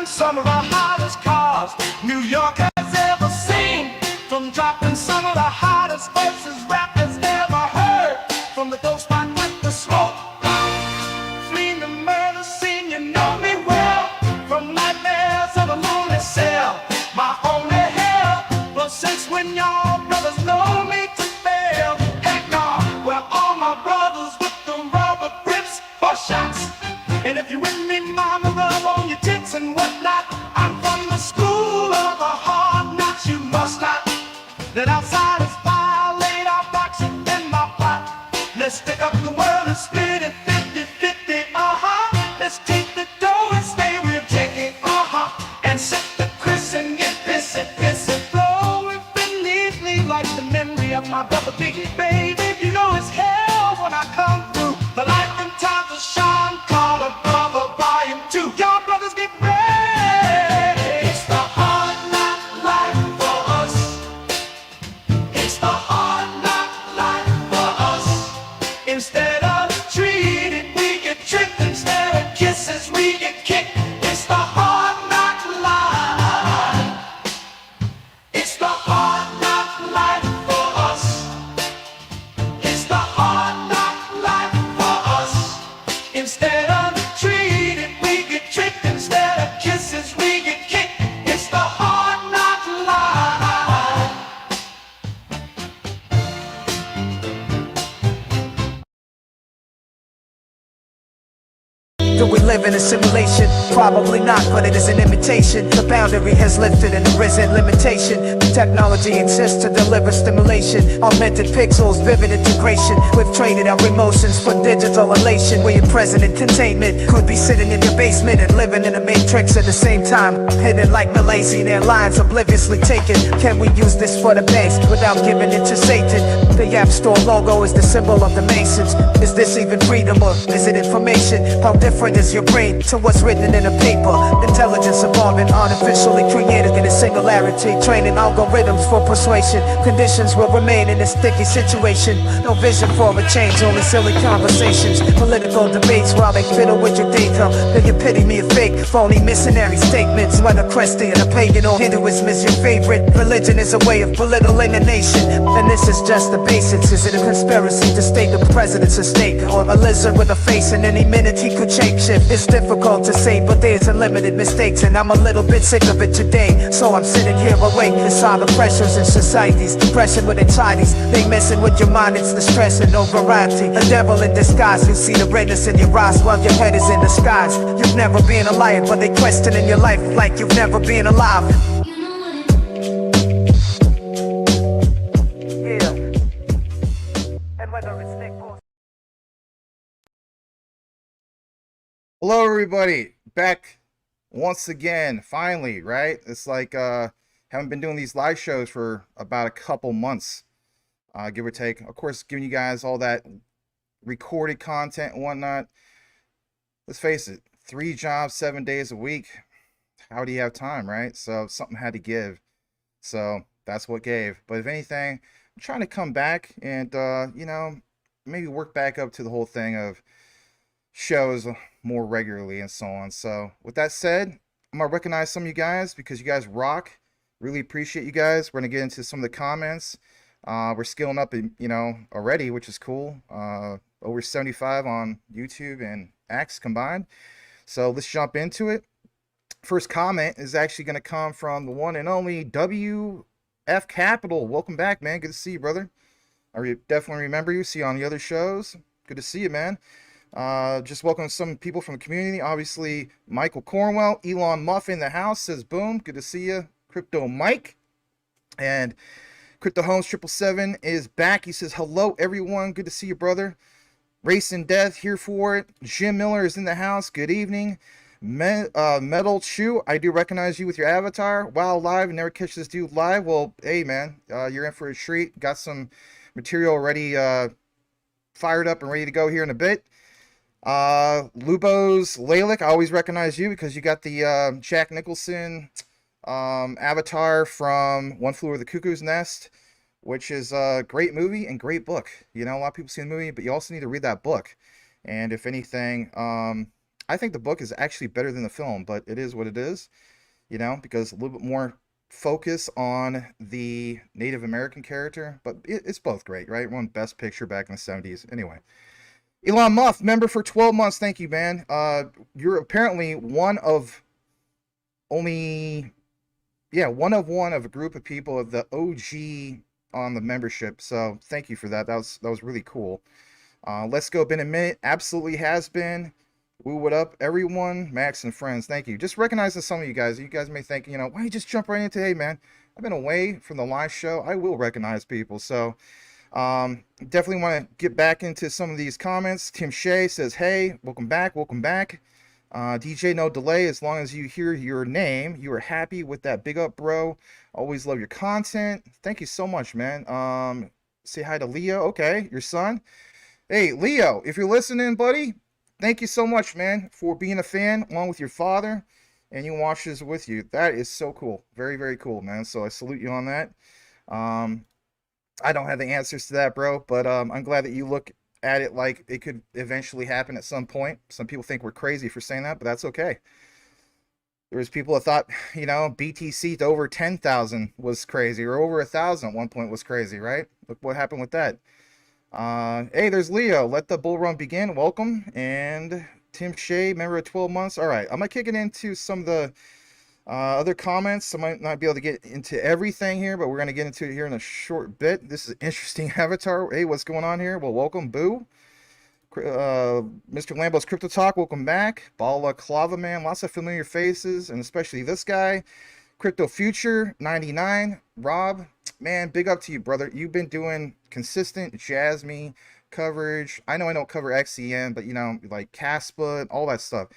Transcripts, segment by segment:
some of the hottest cars New York has ever seen. From dropping some of the hottest verses rappers ever heard. From the dope spot with the smoke, fleeing the murder scene, you know me well. From nightmares of a lonely cell, my only hell. But since when y'all brothers know me to fail? Heck no, we're all my brothers with the rubber grips for shots. And if you with me, mama, rub on your tits and whatnot. I'm from the school of the hard knocks, you must not. That outside is violate our box in my plot. Let's stick up the world and split it 50-50, Let's take the dough and stay real checky, And set the Chris and get pissy, flowing beneath me like the memory of my brother Biggie, baby. You know it's hell when I come through. The life and times of Sean Carter, brother, volume 2. Y'all brothers get ready. It's the hard knock life for us. It's the hard knock life for us. Instead of treated, we get tricked. Instead of kisses, we get kicked. It's the hard knock life. It's the hard knock life for us. It's the hard knock life for us. Instead of treated, we get tricked. Instead of kisses, we get kicked. It's the hard knock life. Do we live in a simulation? Probably not, but it is an imitation. The boundary has lifted and there isn't limitation. Technology exists to deliver stimulation. Augmented pixels, vivid integration. We've traded our emotions for digital elation. Where your present in containment could be sitting in your basement and living in a matrix at the same time. Hidden like Malaysian Airlines, obliviously taken. Can we use this for the banks without giving it to Satan? The App Store logo is the symbol of the Masons. Is this even freedom or is it information? How different is your brain to what's written in a paper? Intelligence evolving, artificially created in a singularity. Training algorithms for persuasion. Conditions will remain in a sticky situation. No vision for a change, only silly conversations. Political debates while they fiddle with your data. Then you pity me a fake, phony missionary statements. Whether Christian or pagan or Hinduism is your favorite. Religion is a way of belittling a nation. And this is just the basics. Is it a conspiracy to state the president's a snake? Or a lizard with a face and any minute he could shapeshift? It's difficult to say, but there's unlimited mistakes. And I'm a little bit sick of it today. So I'm sitting here awake inside the pressures in societies. Depression with anxieties. They messing with your mind, it's the stress and no variety. A devil in disguise, you see the redness in your eyes while your head is in the skies. You've never been a liar, but they questioning your life like you've never been alive. Yeah. And whether it's Nick or Hello everybody, back once again, finally, right? It's like haven't been doing these live shows for about a couple months, give or take. Of course, giving you guys all that recorded content and whatnot. Let's face it, 3 jobs, 7 days a week. How do you have time, right? So something had to give. So that's what gave. But if anything, I'm trying to come back and you know, maybe work back up to the whole thing of shows more regularly and so on. So with that said, I'm gonna recognize some of you guys because you guys rock. Really appreciate you guys. We're gonna get into some of the comments. We're scaling up, you know, already, which is cool. Over 75 on YouTube and X combined. So let's jump into it. First comment is actually gonna come from the one and only WF Capital. Welcome back, man. Good to see you, brother. I definitely remember you. See you on the other shows. Good to see you, man. Just welcome some people from the community. Obviously, Michael Cornwell, Elon Muff in the house says boom. Good to see you, Crypto Mike. And Crypto Homes 777 is back. He says hello everyone. Good to see you, brother. Race and Death here for it. Jim Miller is in the house. Good evening. Metal Chew, I do recognize you with your avatar. Wow, live, never catch this dude live. Well, hey man, you're in for a treat. Got some material already fired up and ready to go here in a bit. Lubos Lalick, I always recognize you because you got the Jack Nicholson avatar from One Flew Over the Cuckoo's Nest, which is a great movie and great book. You know, a lot of people see the movie, but you also need to read that book. And if anything, I think the book is actually better than the film, but it is what it is, you know, because a little bit more focus on the Native American character, but it's both great, right? Won Best Picture back in the 70s. Anyway, Elon Musk, member for 12 months. Thank you, man. You're apparently one of only, yeah, one of a group of people of the OG on the membership. So thank you for that. That was really cool. Let's go. Been a minute. Absolutely has been. Woo, what up, everyone? Max and friends. Thank you. Just recognizing some of you guys. You guys may think, you know, why you just jump right into, hey, man, I've been away from the live show. I will recognize people. So definitely want to get back into some of these comments. Tim Shea says, hey, welcome back. Welcome back. DJ No Delay, as long as you hear your name, you are happy with that. Big up, bro. Always love your content. Thank you so much, man. Say hi to Leo. Okay, your son. Hey, Leo, if you're listening, buddy, thank you so much, man, for being a fan along with your father, and you watch this with you. That is so cool. Very, very cool, man. So I salute you on that. I don't have the answers to that, bro, but I'm glad that you look at it like it could eventually happen at some point. Some people think we're crazy for saying that, but that's okay. There was people that thought, you know, BTC to over 10,000 was crazy, or over 1,000 at one point was crazy, right? Look what happened with that. Hey, there's Leo. Let the bull run begin. Welcome. And Tim Shea, member of 12 months. All right, I'm gonna kick it into some of the other comments. I might not be able to get into everything here, but we're going to get into it here in a short bit. This is an interesting avatar. Hey, what's going on here? Well, welcome, Boo. Mr. Lambo's Crypto Talk, welcome back. Bala Clava Man, lots of familiar faces, and especially this guy. Crypto Future 99. Rob, man, big up to you, brother. You've been doing consistent JASMY coverage. I know I don't cover XEN, but you know, like Caspa and all that stuff.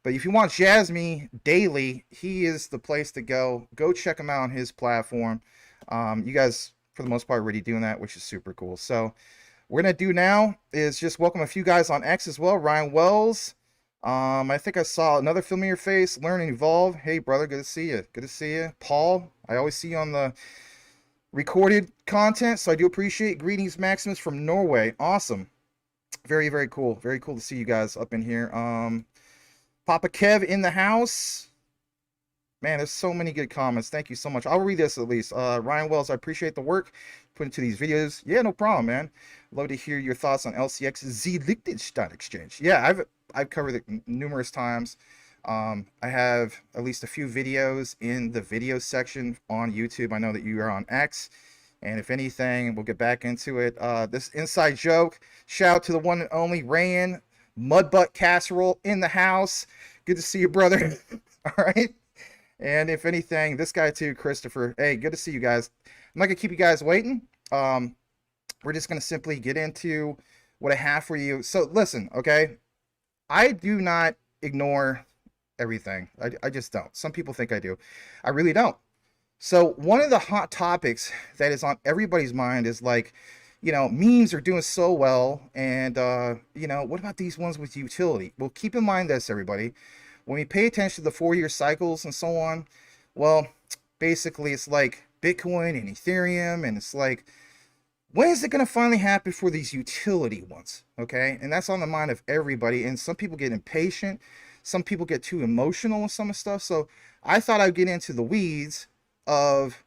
But if you want JASMY daily, he is the place to go. Go check him out on his platform. You guys, for the most part, are already doing that, which is super cool. So what we're going to do now is just welcome a few guys on X as well. Ryan Wells. I think I saw another familiar face. Learn and Evolve. Hey, brother. Good to see you. Good to see you. Paul. I always see you on the recorded content, so I do appreciate it. Greetings, Maximus from Norway. Awesome. Very, very cool. Very cool to see you guys up in here. Papa Kev in the house. Man, there's so many good comments. Thank you so much. I'll read this at least. Ryan Wells, I appreciate the work put into these videos. Yeah, no problem, man. Love to hear your thoughts on LCX Z Liechtenstein Exchange. Yeah, I've covered it numerous times. I have at least a few videos in the video section on YouTube. I know that you are on X. And if anything, we'll get back into it. This inside joke. Shout out to the one and only Rayan. Mudbutt Casserole in the house. Good to see you, brother. All right. And if anything, this guy too, Christopher. Hey, good to see you guys. I'm not gonna keep you guys waiting. We're just gonna simply get into what I have for you. So listen, okay. I do not ignore everything. I just don't. Some people think I do. I really don't. So one of the hot topics that is on everybody's mind is like, you know, memes are doing so well, and you know, what about these ones with utility? Well, keep in mind this, everybody. When we pay attention to the 4-year cycles and so on, well, basically it's like Bitcoin and Ethereum, and it's like, when is it going to finally happen for these utility ones? Okay, and that's on the mind of everybody, and some people get impatient, some people get too emotional with some of stuff. So I thought I'd get into the weeds of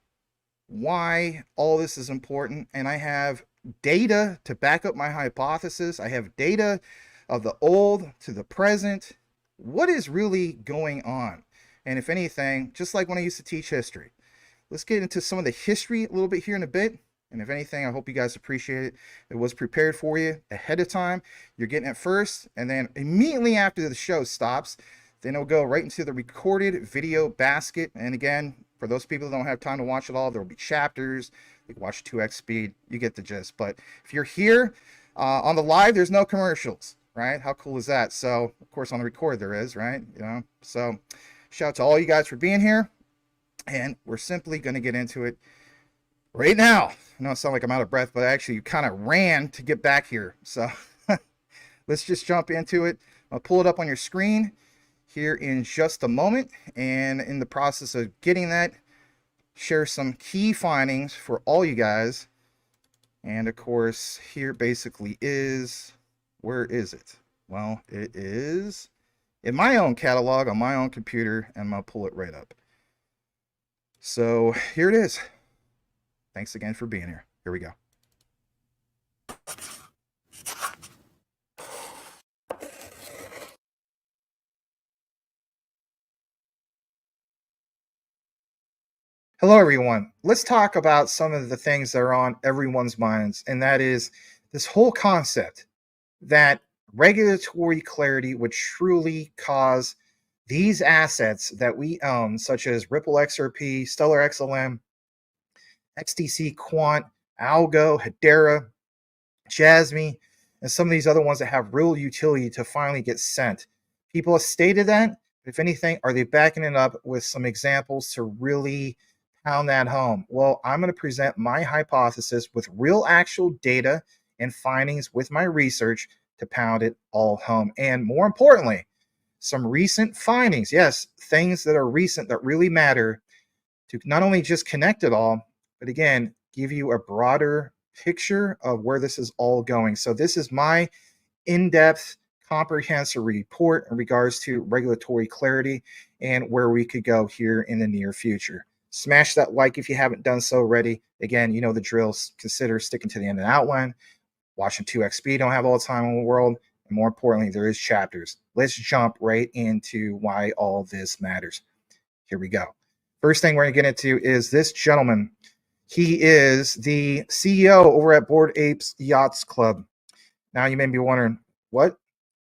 why all this is important, and I have data to back up my hypothesis. I have data of the old to the present. What is really going on? And if anything, just like when I used to teach history, let's get into some of the history a little bit here in a bit. And if anything, I hope you guys appreciate it. It was prepared for you ahead of time. You're getting it first, and then immediately after the show stops, then it'll go right into the recorded video basket. And again, for those people that don't have time to watch it all, there will be chapters. You can watch 2x speed. You get the gist. But if you're here on the live, there's no commercials, right? How cool is that? So, of course, on the record there is, right? You know. So, shout out to all you guys for being here, and we're simply going to get into it right now. I know it sounds like I'm out of breath, but I actually kind of ran to get back here. So, let's just jump into it. I'll pull it up on your screen here in just a moment, and in the process of getting that, share some key findings for all you guys. And of course, here basically is, where is it? Well, it is in my own catalog on my own computer, and I'm going to pull it right up. So here it is. Thanks again for being here. Here we go. Hello, everyone. Let's talk about some of the things that are on everyone's minds, and that is this whole concept that regulatory clarity would truly cause these assets that we own, such as Ripple XRP, Stellar XLM, XTC Quant, Algo, Hedera, JASMY, and some of these other ones that have real utility to finally get sent. People have stated that. If anything, are they backing it up with some examples to really pound that home? Well, I'm going to present my hypothesis with real actual data and findings with my research to pound it all home. And more importantly, some recent findings. Yes, things that are recent that really matter to not only just connect it all, but again, give you a broader picture of where this is all going. So this is my in-depth, comprehensive report in regards to regulatory clarity and where we could go here in the near future. Smash that like if you haven't done so already. Again, you know the drills. Consider sticking to the end of the outline. Watching 2x speed, don't have all the time in the world. And more importantly, there is chapters. Let's jump right into why all this matters. Here we go. First thing we're going to get into is this gentleman. He is the CEO over at Bored Apes Yachts Club. Now you may be wondering, what?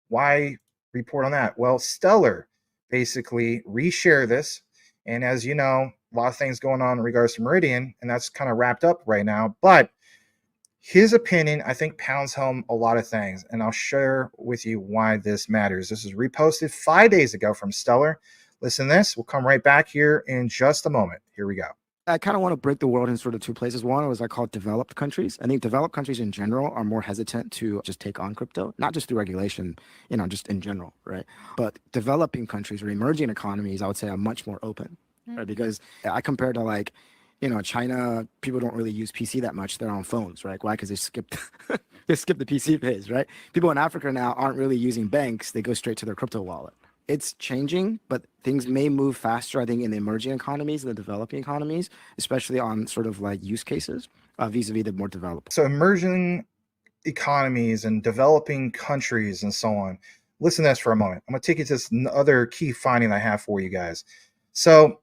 Why report on that? Well, Stellar basically reshare this. And as you know, a lot of things going on in regards to Meridian, and that's kind of wrapped up right now. But his opinion, I think, pounds home a lot of things. And I'll share with you why this matters. This was reposted 5 days ago from Stellar. Listen to this. We'll come right back here in just a moment. Here we go. I kind of want to break the world in sort of two places. One was I call it developed countries. I think developed countries in general are more hesitant to just take on crypto, not just through regulation, just in general, right? But developing countries or emerging economies, I would say, are much more open, right? Because I compare to China, people don't really use PC that much. They're on phones, right? Why? Because they skipped the PC phase, right? People in Africa now aren't really using banks. They go straight to their crypto wallet. It's changing, but things may move faster, I think, in the emerging economies and the developing economies, especially on sort of like use cases vis-a-vis the more developed. So emerging economies and developing countries and so on. Listen to this for a moment. I'm going to take you to this other key finding I have for you guys. So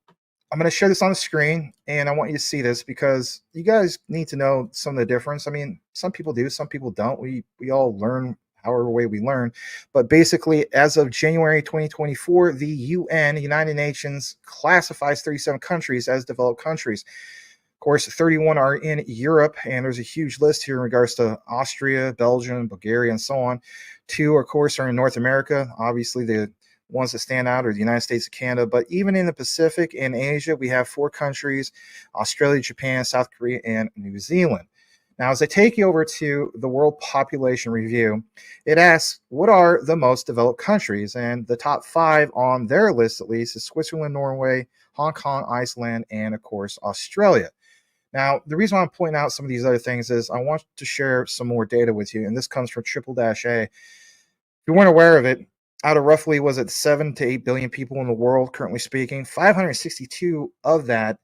I'm going to share this on the screen, and I want you to see this because you guys need to know some of the difference. I mean, some people do, some people don't. We all learn however way we learn. But basically, as of January 2024, the UN, United Nations, classifies 37 countries as developed countries. Of course, 31 are in Europe, and there's a huge list here in regards to Austria, Belgium, Bulgaria, and so on. 2, of course, are in North America. Obviously, the ones that stand out are the United States and Canada. But even in the Pacific and Asia, we have 4 countries: Australia, Japan, South Korea, and New Zealand. Now, as I take you over to the World Population Review, it asks, what are the most developed countries? And the top 5 on their list, at least, is Switzerland, Norway, Hong Kong, Iceland, and, of course, Australia. Now, the reason why I'm pointing out some of these other things is I want to share some more data with you, and this comes from Triple-A. If you weren't aware of it, out of roughly, 7 to 8 billion people in the world, currently speaking, 562 of that,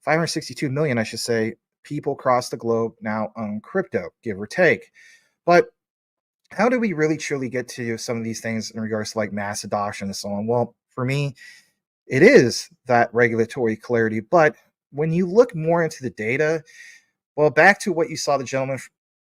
562 million, I should say, people across the globe now own crypto, give or take. But how do we really truly get to some of these things in regards to like mass adoption and so on? Well, for me, it is that regulatory clarity. But when you look more into the data, well, back to what you saw the gentleman,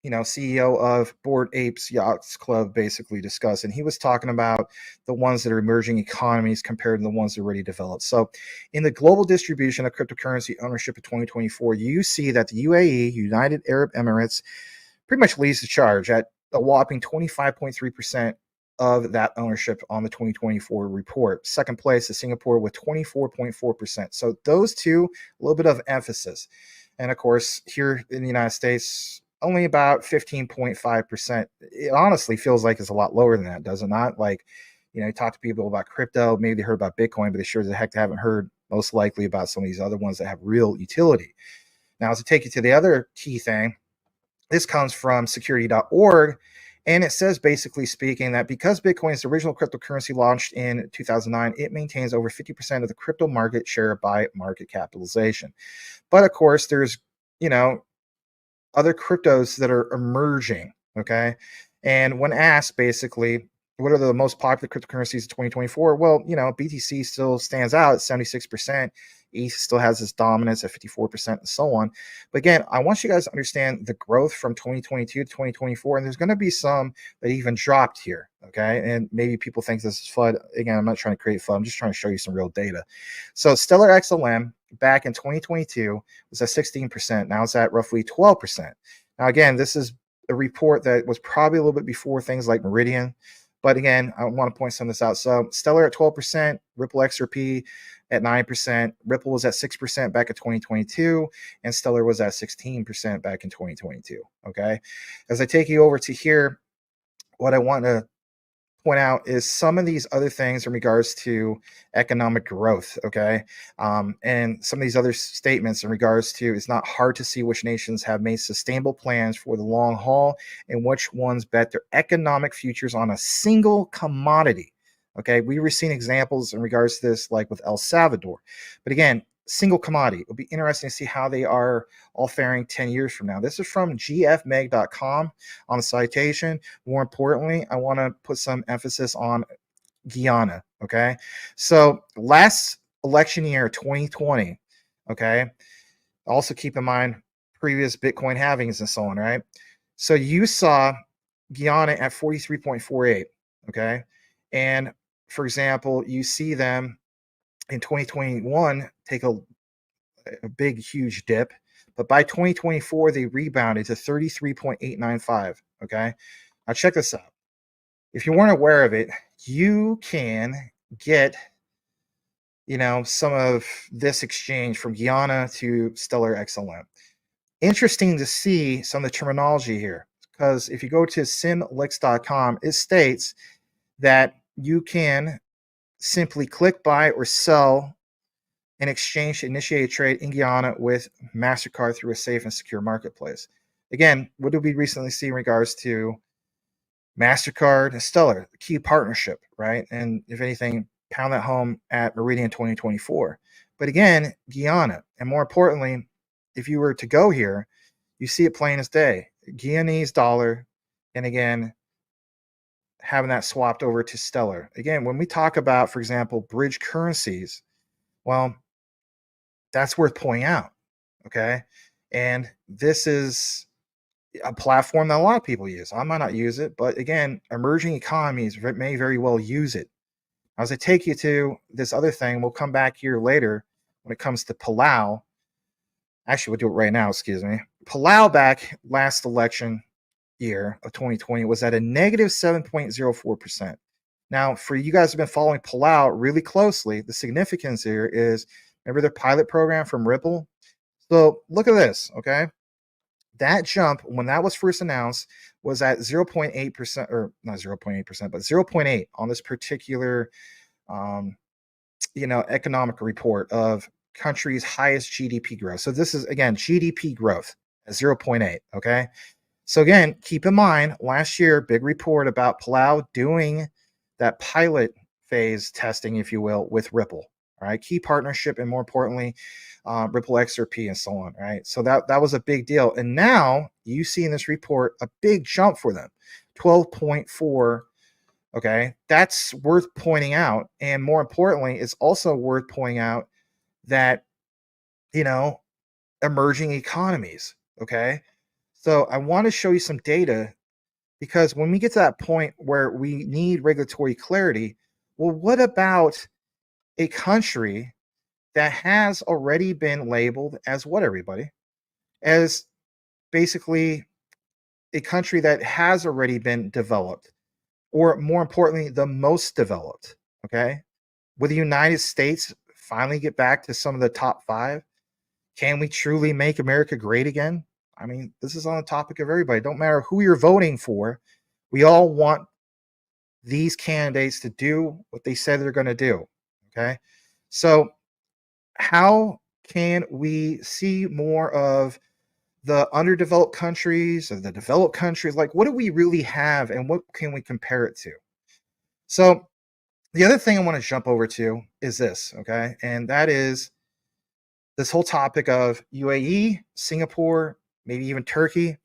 CEO of Bored Apes Yachts Club basically discuss, and he was talking about the ones that are emerging economies compared to the ones that are already developed. So in the global distribution of cryptocurrency ownership of 2024, you see that the UAE, United Arab Emirates, pretty much leads the charge at a whopping 25.3% of that ownership on the 2024 report. Second place is Singapore with 24.4%. So those two, a little bit of emphasis. And of course, here in the United States, only about 15.5%. It honestly feels like it's a lot lower than that, does it not? Like, you talk to people about crypto, maybe they heard about Bitcoin, but they sure as the heck haven't heard most likely about some of these other ones that have real utility. Now, to take you to the other key thing, this comes from security.org, And it says, basically speaking, that because Bitcoin is the original cryptocurrency launched in 2009, it maintains over 50% of the crypto market share by market capitalization. But of course, there's, you know, other cryptos that are emerging. Okay. And when asked, basically, what are the most popular cryptocurrencies in 2024? Well, you know, BTC still stands out at 76%. ETH still has its dominance at 54%, and so on. But again, I want you guys to understand the growth from 2022 to 2024. And there's going to be some that even dropped here. Okay. And maybe people think this is FUD. Again, I'm not trying to create FUD. I'm just trying to show you some real data. So Stellar XLM back in 2022 was at 16%. Now it's at roughly 12%. Now, again, this is a report that was probably a little bit before things like Meridian. But again, I want to point some of this out. So Stellar at 12%, Ripple XRP at 9%, Ripple was at 6% back in 2022, and Stellar was at 16% back in 2022. Okay. As I take you over to here, what I want to point out is some of these other things in regards to economic growth, okay? And some of these other statements in regards to it's not hard to see which nations have made sustainable plans for the long haul and which ones bet their economic futures on a single commodity. Okay, we were seeing examples in regards to this, like with El Salvador. But again, single commodity. It'll be interesting to see how they are all faring 10 years from now. This is from gfmeg.com on the citation. More importantly, I want to put some emphasis on Guyana. Okay. So last election year, 2020. Okay. Also keep in mind previous Bitcoin halvings and so on. Right. So you saw Guyana at 43.48. Okay. And for example, you see them in 2021 take a big, huge dip. But by 2024, they rebounded to 33.895. Okay. Now, check this out. If you weren't aware of it, you can get, you know, some of this exchange from Guyana to Stellar XLM. Interesting to see some of the terminology here, because if you go to simlix.com, it states that you can simply click buy or sell an exchange to initiate a trade in Guyana with MasterCard through a safe and secure marketplace. Again, what did we recently see in regards to MasterCard and Stellar, key partnership, right? And if anything, pound that home at Meridian 2024. But again, Guyana, and more importantly, if you were to go here, you see it plain as day. Guyanese dollar, and again, having that swapped over to Stellar. Again, when we talk about, for example, bridge currencies, well, that's worth pointing out. Okay. And this is a platform that a lot of people use. I might not use it, but again, emerging economies may very well use it. As I take you to this other thing, we'll come back here later when it comes to Palau. Actually, we'll do it right now, excuse me. Palau back last election year of 2020 was at a negative 7.04%. Now, for you guys who have been following Palau really closely, the significance here is, remember their pilot program from Ripple? So look at this, okay? That jump, when that was first announced, was at 0.8%, or not 0.8%, but 0.8 on this particular, economic report of country's highest GDP growth. So this is, again, GDP growth at 0.8, okay? So again, keep in mind, last year, big report about Palau doing that pilot phase testing, if you will, with Ripple. All right, key partnership, and more importantly, Ripple XRP and so on. Right, so that was a big deal. And now you see in this report a big jump for them, 12.4. Okay, that's worth pointing out, and more importantly, it's also worth pointing out that emerging economies. Okay, so I want to show you some data, because when we get to that point where we need regulatory clarity, well, what about a country that has already been labeled as what, everybody? As basically a country that has already been developed, or more importantly, the most developed. Okay. Will the United States finally get back to some of the top 5? Can we truly make America great again? I mean, this is on the topic of everybody. Don't matter who you're voting for. We all want these candidates to do what they said they're going to do. Okay. So how can we see more of the underdeveloped countries or the developed countries, like what do we really have and what can we compare it to? So the other thing I want to jump over to is this, okay? And that is this whole topic of UAE, Singapore, maybe even Turkey.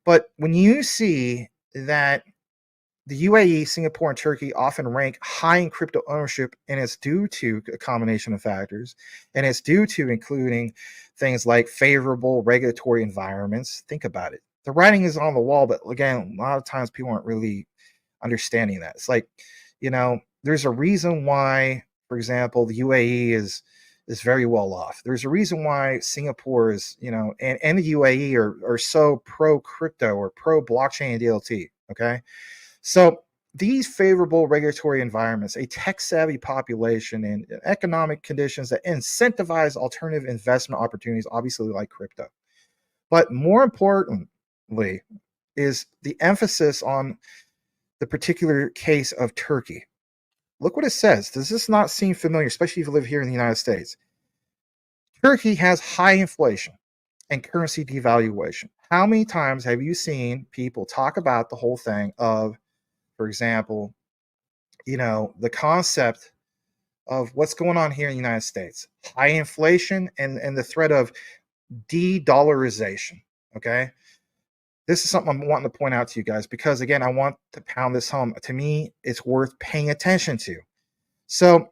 But when you see that the UAE, Singapore, and Turkey often rank high in crypto ownership, and it's due to a combination of factors, and it's due to including things like favorable regulatory environments. Think about it. The writing is on the wall, but again, a lot of times people aren't really understanding that. It's like, there's a reason why, for example, the UAE is very well off. There's a reason why Singapore is, and the UAE are so pro crypto or pro blockchain and DLT. Okay. So these favorable regulatory environments, a tech-savvy population, and economic conditions that incentivize alternative investment opportunities, obviously like crypto. But more importantly is the emphasis on the particular case of Turkey. Look what it says. Does this not seem familiar, especially if you live here in the United States? Turkey has high inflation and currency devaluation. How many times have you seen people talk about the whole thing of, for example, the concept of what's going on here in the United States, high inflation and the threat of de-dollarization. Okay. This is something I'm wanting to point out to you guys because, again, I want to pound this home. To me, it's worth paying attention to. So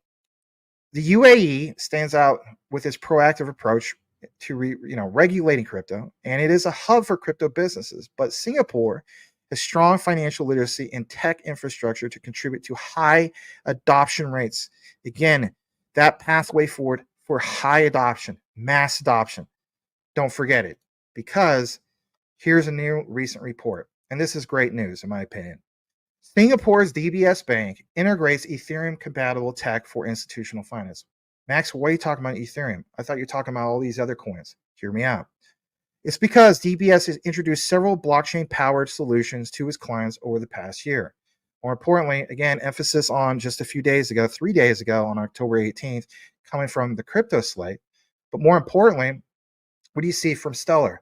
the UAE stands out with its proactive approach to regulating crypto, and it is a hub for crypto businesses. But Singapore has strong financial literacy and tech infrastructure to contribute to high adoption rates. Again, that pathway forward for high adoption, mass adoption. Don't forget it, because here's a new recent report, and this is great news in my opinion. Singapore's DBS Bank integrates Ethereum-compatible tech for institutional finance. Max, why are you talking about Ethereum? I thought you were talking about all these other coins. Hear me out. It's because DBS has introduced several blockchain-powered solutions to its clients over the past year. More importantly, again, emphasis on just a few days ago, 3 days ago on October 18th, coming from the crypto slate. But more importantly, what do you see from Stellar?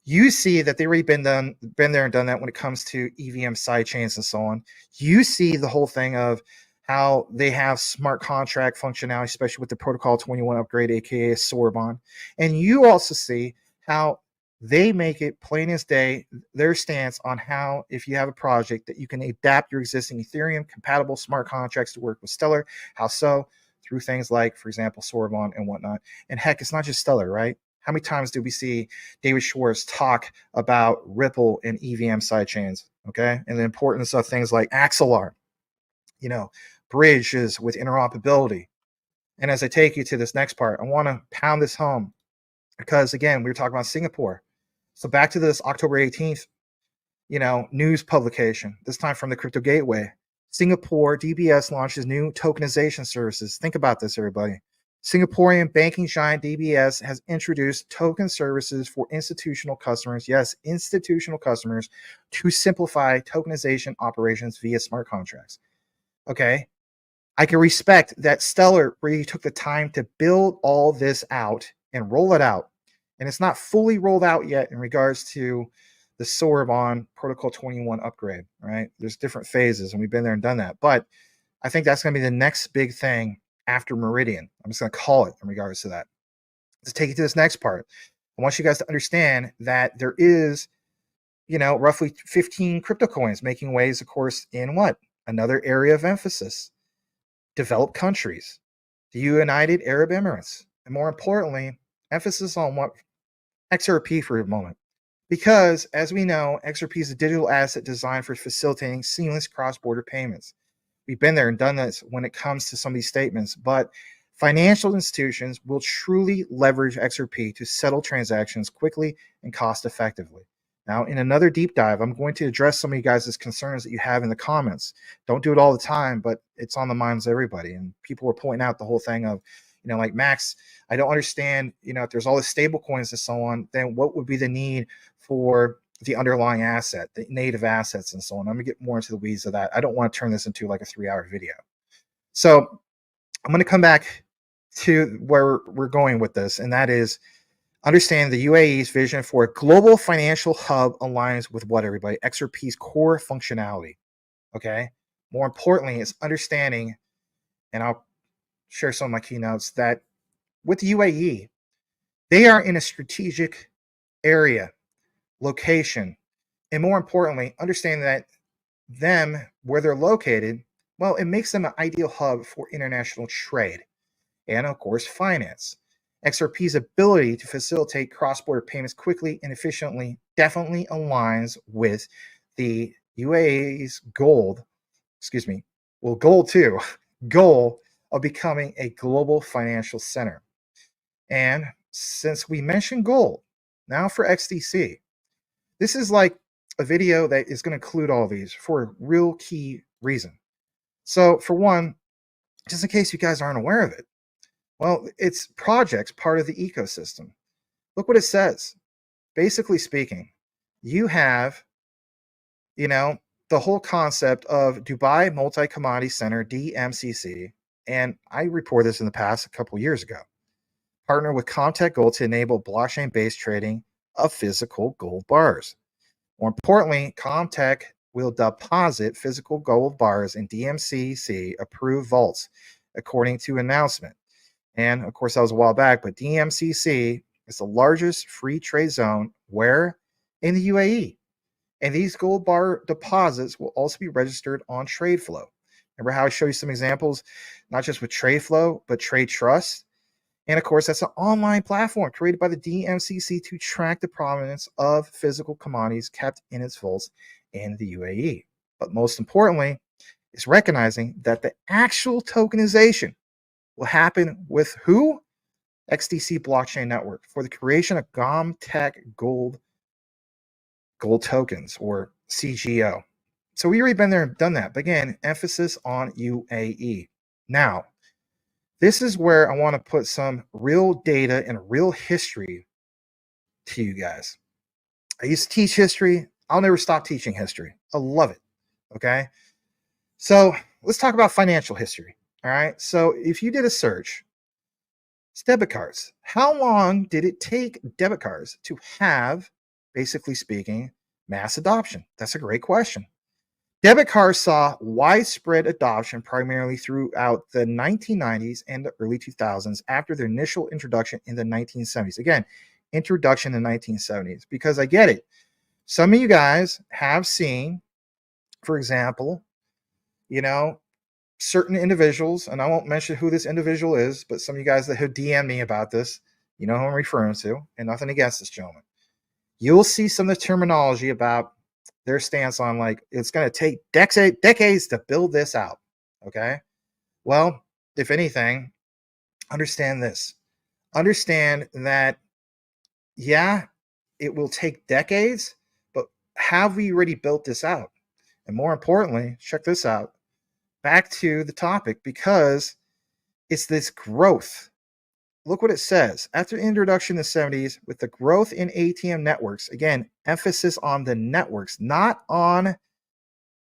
You see that they've already been there and done that when it comes to EVM sidechains and so on. You see the whole thing of how they have smart contract functionality, especially with the Protocol 21 upgrade, aka Sorbonne. And you also see how they make it plain as day, their stance on how, if you have a project, that you can adapt your existing Ethereum compatible smart contracts to work with Stellar. How so? Through things like, for example, Sorbonne and whatnot. And heck, it's not just Stellar, right? How many times do we see David Schwartz talk about Ripple and EVM sidechains, okay? And the importance of things like Axelar, bridges with interoperability. And as I take you to this next part, I want to pound this home because, again, we were talking about Singapore. So back to this October 18th, news publication, this time from the Crypto Gateway. Singapore DBS launches new tokenization services. Think about this, everybody. Singaporean banking giant DBS has introduced token services for institutional customers, yes, institutional customers, to simplify tokenization operations via smart contracts. Okay, I can respect that Stellar really took the time to build all this out and roll it out. And it's not fully rolled out yet in regards to the Sorbonne Protocol 21 upgrade, right? There's different phases, and we've been there and done that. But I think that's going to be the next big thing after Meridian. I'm just going to call it in regards to that. Let's take you to this next part. I want you guys to understand that there is, roughly 15 crypto coins making waves, of course, in what? Another area of emphasis. Developed countries, the United Arab Emirates, and more importantly, emphasis on what? XRP for a moment. Because, as we know, XRP is a digital asset designed for facilitating seamless cross-border payments. We've been there and done this when it comes to some of these statements, but financial institutions will truly leverage XRP to settle transactions quickly and cost effectively. Now, in another deep dive, I'm going to address some of you guys' concerns that you have in the comments. Don't do it all the time, but it's on the minds of everybody. And people were pointing out the whole thing of, like, Max, I don't understand, if there's all the stable coins and so on, then what would be the need for the underlying asset, the native assets and so on? I'm gonna get more into the weeds of that. I don't want to turn this into like a 3-hour video. So I'm going to come back to where we're going with this, and that is Understand the UAE's vision for a global financial hub aligns with what, everybody? XRP's core functionality. Okay. More importantly, is understanding, and I'll share some of my keynotes, that with the UAE, they are in a strategic area, location, and more importantly, understand that them, where they're located, well, it makes them an ideal hub for international trade and, of course, finance. XRP's ability to facilitate cross-border payments quickly and efficiently definitely aligns with the UAE's goal of becoming a global financial center. And since we mentioned gold, now for XDC, this is like a video that is going to include all these for a real key reason. So, for one, just in case you guys aren't aware of it, well, it's projects part of the ecosystem. Look what it says. Basically speaking, you have, the whole concept of Dubai Multi-Commodity Center, DMCC, and I reported this in the past a couple years ago. Partner with Comtech Gold to enable blockchain-based trading of physical gold bars. More importantly, Comtech will deposit physical gold bars in DMCC approved vaults, according to announcement. And of course, that was a while back, but DMCC is the largest free trade zone where in the UAE. And these gold bar deposits will also be registered on TradeFlow. Remember how I showed you some examples, not just with TradeFlow, but Trade Trust? And of course, that's an online platform created by the DMCC to track the provenance of physical commodities kept in its vaults in the UAE. But most importantly, is recognizing that the actual tokenization will happen with who? XDC blockchain network for the creation of Comtech gold tokens, or CGO. So we already been there and done that. But again, emphasis on UAE. Now, this is where I want to put some real data and real history to you guys. I used to teach history. I'll never stop teaching history. I love it. Okay. So let's talk about financial history. All right. So if you did a search, it's debit cards. How long did it take debit cards to have, basically speaking, mass adoption? That's a great question. Debit cards saw widespread adoption primarily throughout the 1990s and the early 2000s after their initial introduction in the 1970s. Again, introduction in the 1970s, because I get it. Some of you guys have seen, for example, certain individuals, and I won't mention who this individual is, but some of you guys that have DM'd me about this, you know who I'm referring to, and nothing against this gentleman. You'll see some of the terminology about their stance on, like, it's going to take decades to build this out. Okay. Well, if anything, understand this. Understand that, yeah, it will take decades, but have we already built this out? And more importantly, check this out. Back to the topic, because it's this growth. Look what it says. After the introduction in the 70s, with the growth in ATM networks, again, emphasis on the networks, not on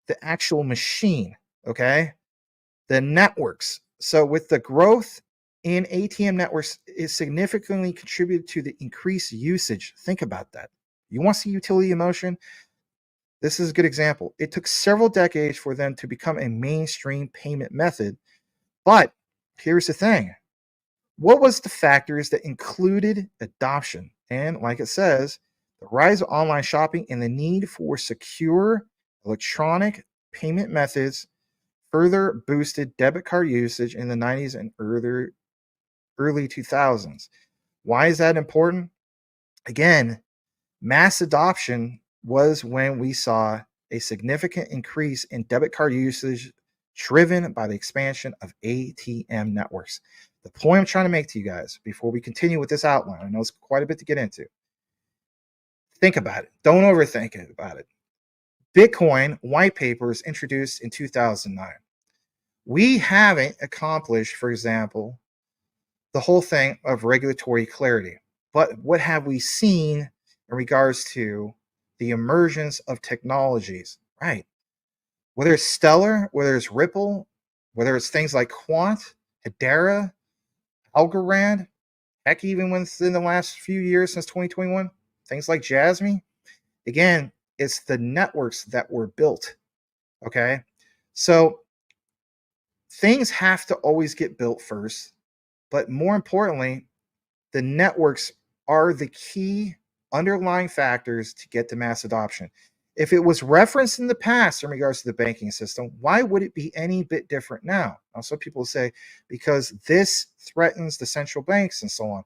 the actual machine, okay? The networks. So with the growth in ATM networks, it significantly contributed to the increased usage. Think about that. You want to see utility in motion? This is a good example. It took several decades for them to become a mainstream payment method. But here's the thing. What was the factors that included adoption? And like it says, the rise of online shopping and the need for secure electronic payment methods further boosted debit card usage in the 90s and early 2000s. Why is that important? Again, mass adoption was when we saw a significant increase in debit card usage driven by the expansion of ATM networks. The point I'm trying to make to you guys before we continue with this outline, I know it's quite a bit to get into. Think about it. Don't overthink it about it. Bitcoin white paper was introduced in 2009. We haven't accomplished, for example, the whole thing of regulatory clarity. But what have we seen in regards to the emergence of technologies, right? Whether it's Stellar, whether it's Ripple, whether it's things like Quant, Hedera, Algorand, Heck, even within the last few years since 2021, things like JASMY, again, it's the networks that were built. Okay. So things have to always get built first, but more importantly, the networks are the key underlying factors to get to mass adoption. If it was referenced in the past in regards to the banking system, why would it be any bit different now? Now, some people say because this threatens the central banks and so on.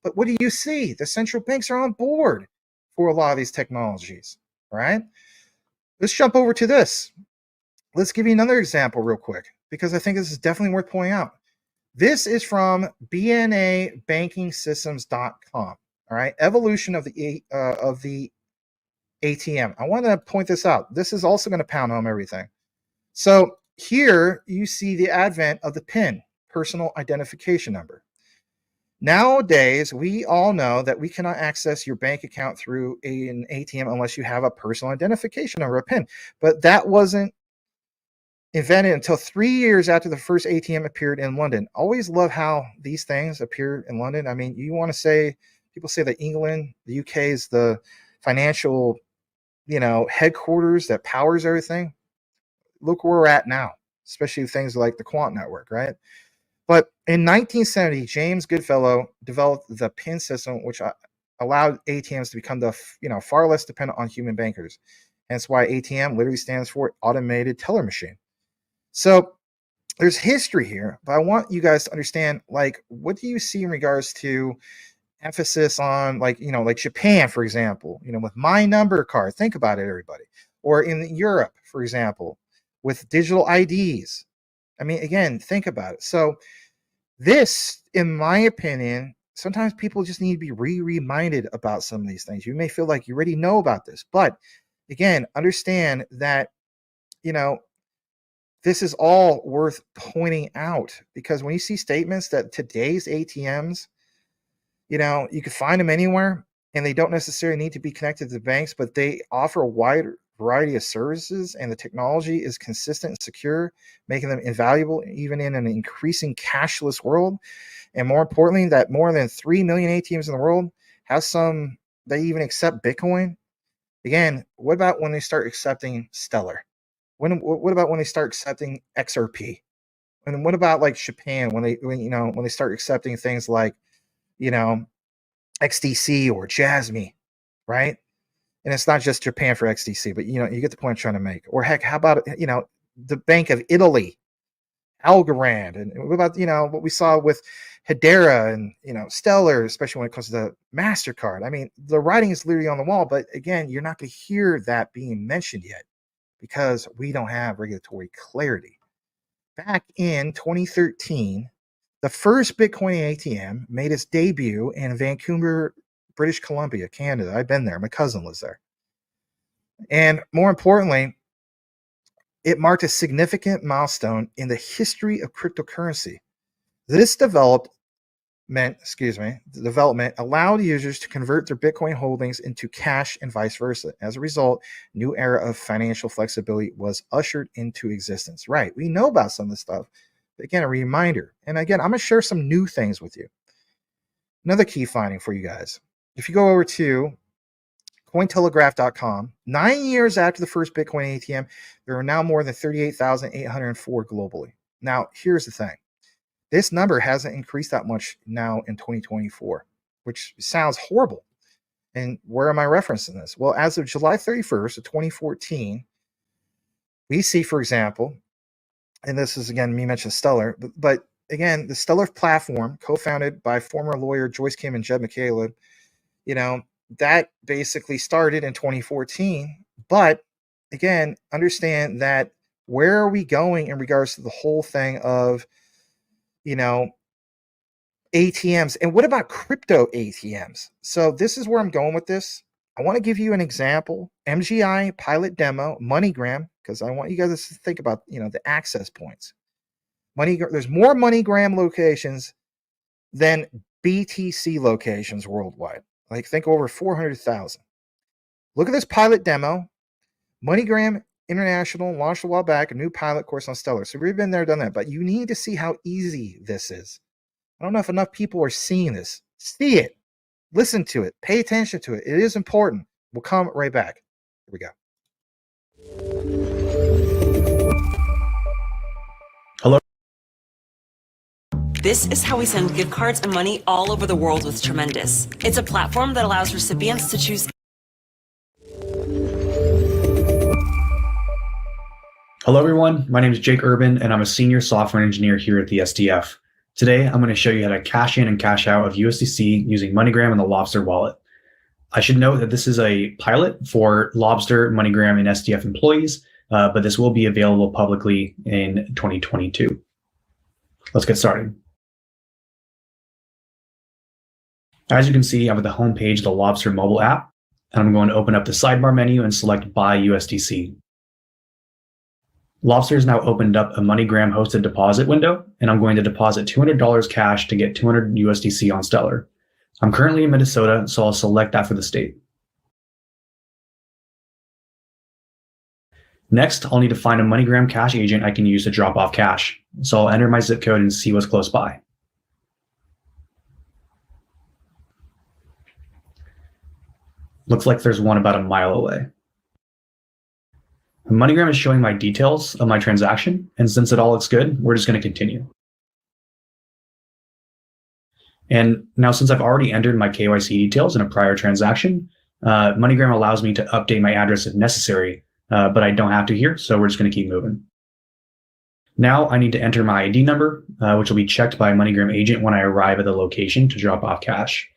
But what do you see? The central banks are on board for a lot of these technologies, right? Let's jump over to this. Let's give you another example real quick, because I think this is definitely worth pointing out. This is from bnabankingsystems.com. All right, evolution of the ATM. I want to point this out. This is also going to pound home everything. So here you see the advent of the PIN, personal identification number. Nowadays, we all know that we cannot access your bank account through an ATM unless you have a personal identification number, a PIN. But that wasn't invented until 3 years after the first ATM appeared in London. Always love how these things appear in London. I mean, you want to say, people say that England, the UK is the financial, headquarters that powers everything. Look where we're at now, especially things like the quant network, right? But in 1970, James Goodfellow developed the PIN system, which allowed ATMs to become far less dependent on human bankers. Hence why ATM literally stands for automated teller machine. So there's history here, but I want you guys to understand, what do you see in regards to emphasis on, like Japan, for example, with my number card. Think about it, everybody. Or in Europe, for example, with digital IDs. I mean, again, think about it. So this, in my opinion, sometimes people just need to be reminded about some of these things. You may feel like you already know about this, but again, understand that, this is all worth pointing out, because when you see statements that today's ATMs, you can find them anywhere and they don't necessarily need to be connected to the banks, but they offer a wide variety of services and the technology is consistent and secure, making them invaluable even in an increasing cashless world. And more importantly, that more than 3 million ATMs in the world have some, they even accept Bitcoin. Again, what about when they start accepting Stellar? What about when they start accepting XRP? And what about like Japan when they start accepting things like, XDC or JASMY, right? And it's not just Japan for XDC, but you get the point I'm trying to make. Or heck, how about the Bank of Italy, Algorand, and what about what we saw with Hedera and Stellar, especially when it comes to the Mastercard. I mean, the writing is literally on the wall, but again, you're not going to hear that being mentioned yet because we don't have regulatory clarity. Back in 2013, the first Bitcoin ATM made its debut in Vancouver, British Columbia, Canada. I've been there. My cousin lives there. And more importantly, it marked a significant milestone in the history of cryptocurrency. This development allowed users to convert their Bitcoin holdings into cash and vice versa. As a result, a new era of financial flexibility was ushered into existence. Right. We know about some of this stuff. But again, a reminder. And again, I'm going to share some new things with you. Another key finding for you guys. If you go over to Cointelegraph.com, 9 years after the first Bitcoin ATM, there are now more than 38,804 globally. Now, here's the thing. This number hasn't increased that much now in 2024, which sounds horrible. And where am I referencing this? Well, as of July 31st of 2014, we see, for example, and this is, again, me mentioning Stellar, but again, the Stellar platform, co-founded by former lawyer Joyce Kim and Jed McCaleb, that basically started in 2014. But again, understand that where are we going in regards to the whole thing of, ATMs? And what about crypto ATMs? So this is where I'm going with this. I want to give you an example. MGI pilot demo, MoneyGram, because I want you guys to think about, the access points. There's more MoneyGram locations than BTC locations worldwide. Like, think over 400,000. Look at this pilot demo. MoneyGram International launched a while back a new pilot course on Stellar. So we've been there, done that. But you need to see how easy this is. I don't know if enough people are seeing this. See it, listen to it, pay attention to it. It is important. We'll come right back. Here we go. Hello. This is how we send gift cards and money all over the world with Tremendous. It's a platform that allows recipients to choose. Hello, everyone. My name is Jake Urban, and I'm a senior software engineer here at the SDF. Today, I'm going to show you how to cash in and cash out of USDC using MoneyGram and the Lobster wallet. I should note that this is a pilot for Lobster, MoneyGram, and SDF employees, but this will be available publicly in 2022. Let's get started. As you can see, I'm at the home page of the Lobster mobile app, and I'm going to open up the sidebar menu and select Buy USDC. Lobster has now opened up a MoneyGram hosted deposit window, and I'm going to deposit $200 cash to get 200 USDC on Stellar. I'm currently in Minnesota, so I'll select that for the state. Next, I'll need to find a MoneyGram cash agent I can use to drop off cash. So I'll enter my zip code and see what's close by. Looks like there's one about a mile away. MoneyGram is showing my details of my transaction, and since it all looks good, we're just going to continue. And now, since I've already entered my KYC details in a prior transaction, MoneyGram allows me to update my address if necessary, but I don't have to here, so we're just going to keep moving. Now I need to enter my ID number, which will be checked by a MoneyGram agent when I arrive at the location to drop off cash.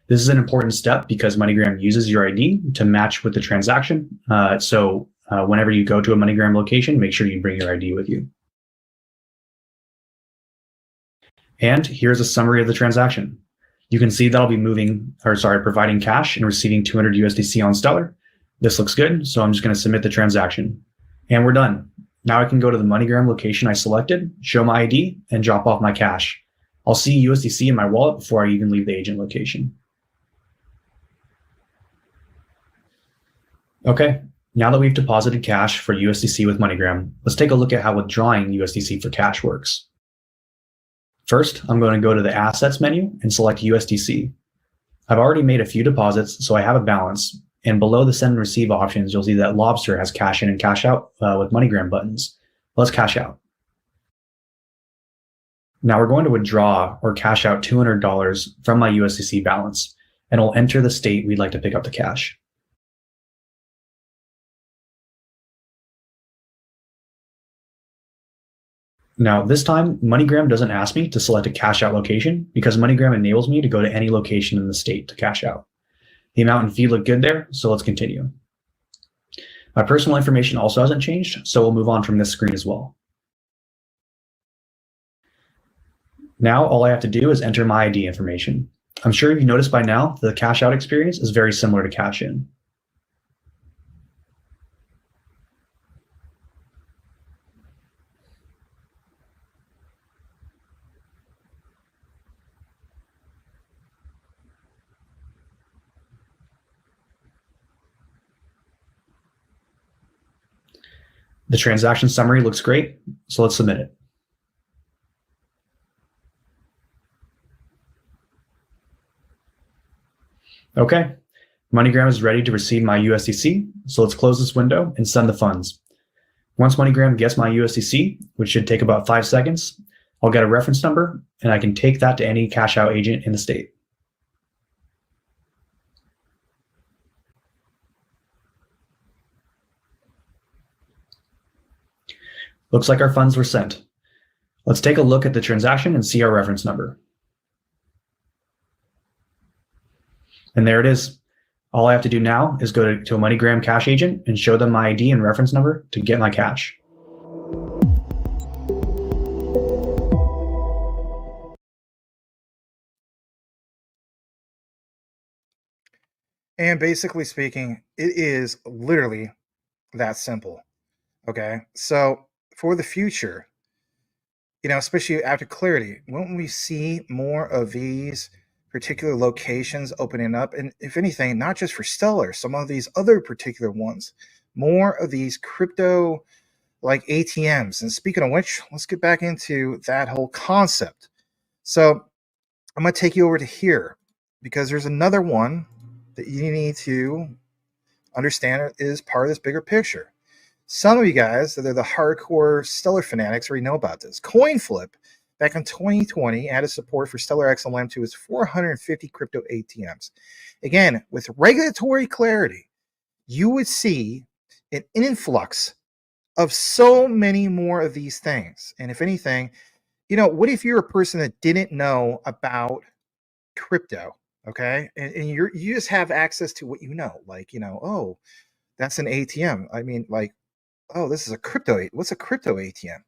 This is an important step because MoneyGram uses your ID to match with the transaction, so whenever you go to a MoneyGram location, make sure you bring your ID with you. And here's a summary of the transaction. You can see that I'll be providing cash and receiving 200 USDC on Stellar. This looks good, so I'm just going to submit the transaction. And we're done. Now I can go to the MoneyGram location I selected, show my ID, and drop off my cash. I'll see USDC in my wallet before I even leave the agent location. Okay. Now that we've deposited cash for USDC with MoneyGram, let's take a look at how withdrawing USDC for cash works. First, I'm going to go to the Assets menu and select USDC. I've already made a few deposits, so I have a balance. And below the Send and Receive options, you'll see that Lobster has Cash In and Cash Out with MoneyGram buttons. Let's cash out. Now we're going to withdraw or cash out $200 from my USDC balance, and we'll enter the state we'd like to pick up the cash. Now, this time, MoneyGram doesn't ask me to select a cash out location because MoneyGram enables me to go to any location in the state to cash out. The amount and fee look good there, so let's continue. My personal information also hasn't changed, so we'll move on from this screen as well. Now, all I have to do is enter my ID information. I'm sure you've noticed by now the cash out experience is very similar to cash in. The transaction summary looks great, so let's submit it. Okay, MoneyGram is ready to receive my USDC, so let's close this window and send the funds. Once MoneyGram gets my USDC, which should take about 5 seconds, I'll get a reference number, and I can take that to any cash out agent in the state. Looks like our funds were sent. Let's take a look at the transaction and see our reference number. And there it is. All I have to do now is go to a MoneyGram cash agent and show them my ID and reference number to get my cash. And basically speaking, it is literally that simple. Okay. So for the future, especially after clarity, won't we see more of these particular locations opening up? And if anything, not just for Stellar, some of these other particular ones, more of these crypto like ATMs. And speaking of which, let's get back into that whole concept. So I'm going to take you over to here. because there's another one that you need to understand is part of this bigger picture. Some of you guys that are the hardcore Stellar fanatics already know about this. CoinFlip, back in 2020, added support for Stellar XLM to its 450 crypto ATMs. Again, with regulatory clarity, you would see an influx of so many more of these things. And if anything, what if you're a person that didn't know about crypto? Okay. And you just have access to what like, oh, that's an ATM. I mean, like, oh, this is a crypto. What's a crypto ATM?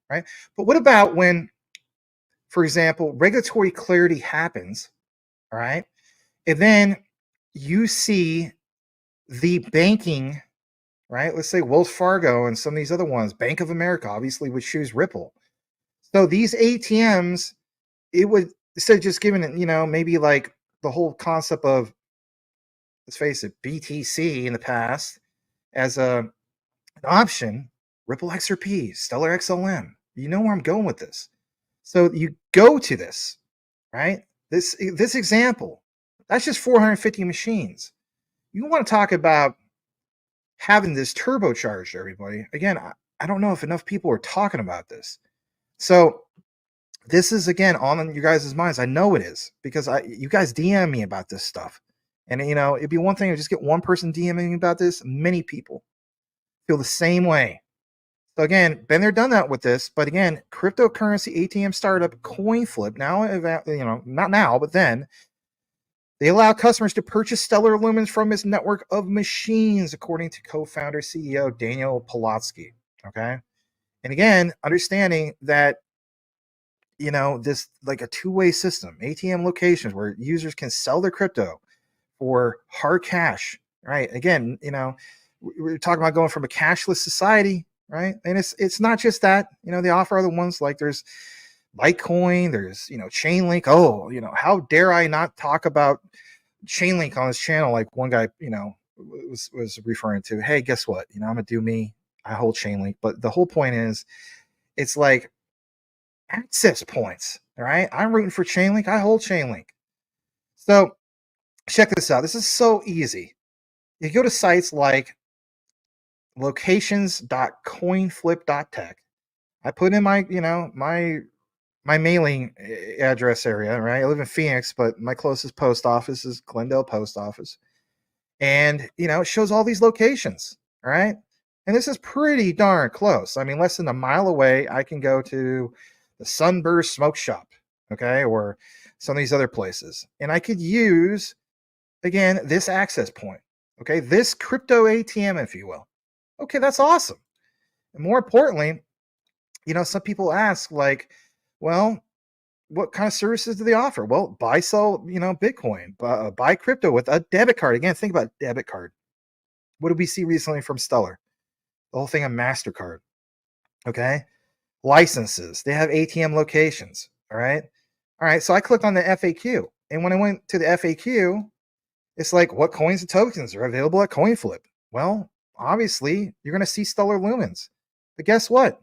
Right. But what about when, for example, regulatory clarity happens, all right, and then you see the banking, right? Let's say Wells Fargo and some of these other ones, Bank of America, obviously would choose Ripple. So these ATMs, it would, instead of just giving it, maybe like the whole concept of, let's face it, BTC in the past as an option, Ripple XRP, Stellar XLM. You know where I'm going with this. So you go to this, right? This example, that's just 450 machines. You want to talk about having this turbocharged, everybody. Again, I don't know if enough people are talking about this. So this is, again, on you guys' minds. I know it is, because you guys DM me about this stuff. And, it'd be one thing to just get one person DMing me about this. Many people feel the same way. So again, been there, done that with this. But again, cryptocurrency ATM startup CoinFlip, now, not now, but then, they allow customers to purchase Stellar Lumens from its network of machines, according to co-founder CEO Daniel Polotsky. Okay. And again, understanding that, this like a two-way system, ATM locations where users can sell their crypto for hard cash, right? Again, we're talking about going from a cashless society, right? And it's not just that, they offer other ones, like there's Litecoin, there's, Chainlink. Oh, how dare I not talk about Chainlink on this channel? Like one guy, was referring to, hey, guess what? I'm gonna do me. I hold Chainlink, but the whole point is, it's like access points. All right, I'm rooting for Chainlink. I hold Chainlink. So check this out. This is so easy. You go to sites like locations.coinflip.tech. I put in my, my mailing address area, right? I live in Phoenix, but my closest post office is Glendale Post Office. And, it shows all these locations, all right? And this is pretty darn close. I mean, less than a mile away, I can go to the Sunburst Smoke Shop, okay? Or some of these other places. And I could use, again, this access point, okay? This crypto ATM, if you will. Okay, that's awesome. And more importantly, some people ask, like, well, what kind of services do they offer? Well, buy, sell, Bitcoin, buy crypto with a debit card. Again, think about debit card. What did we see recently from Stellar? The whole thing on MasterCard. Okay. Licenses. They have ATM locations. All right. All right. So I clicked on the FAQ. And when I went to the FAQ, it's like, what coins and tokens are available at CoinFlip? Well, obviously, you're going to see Stellar Lumens. But guess what?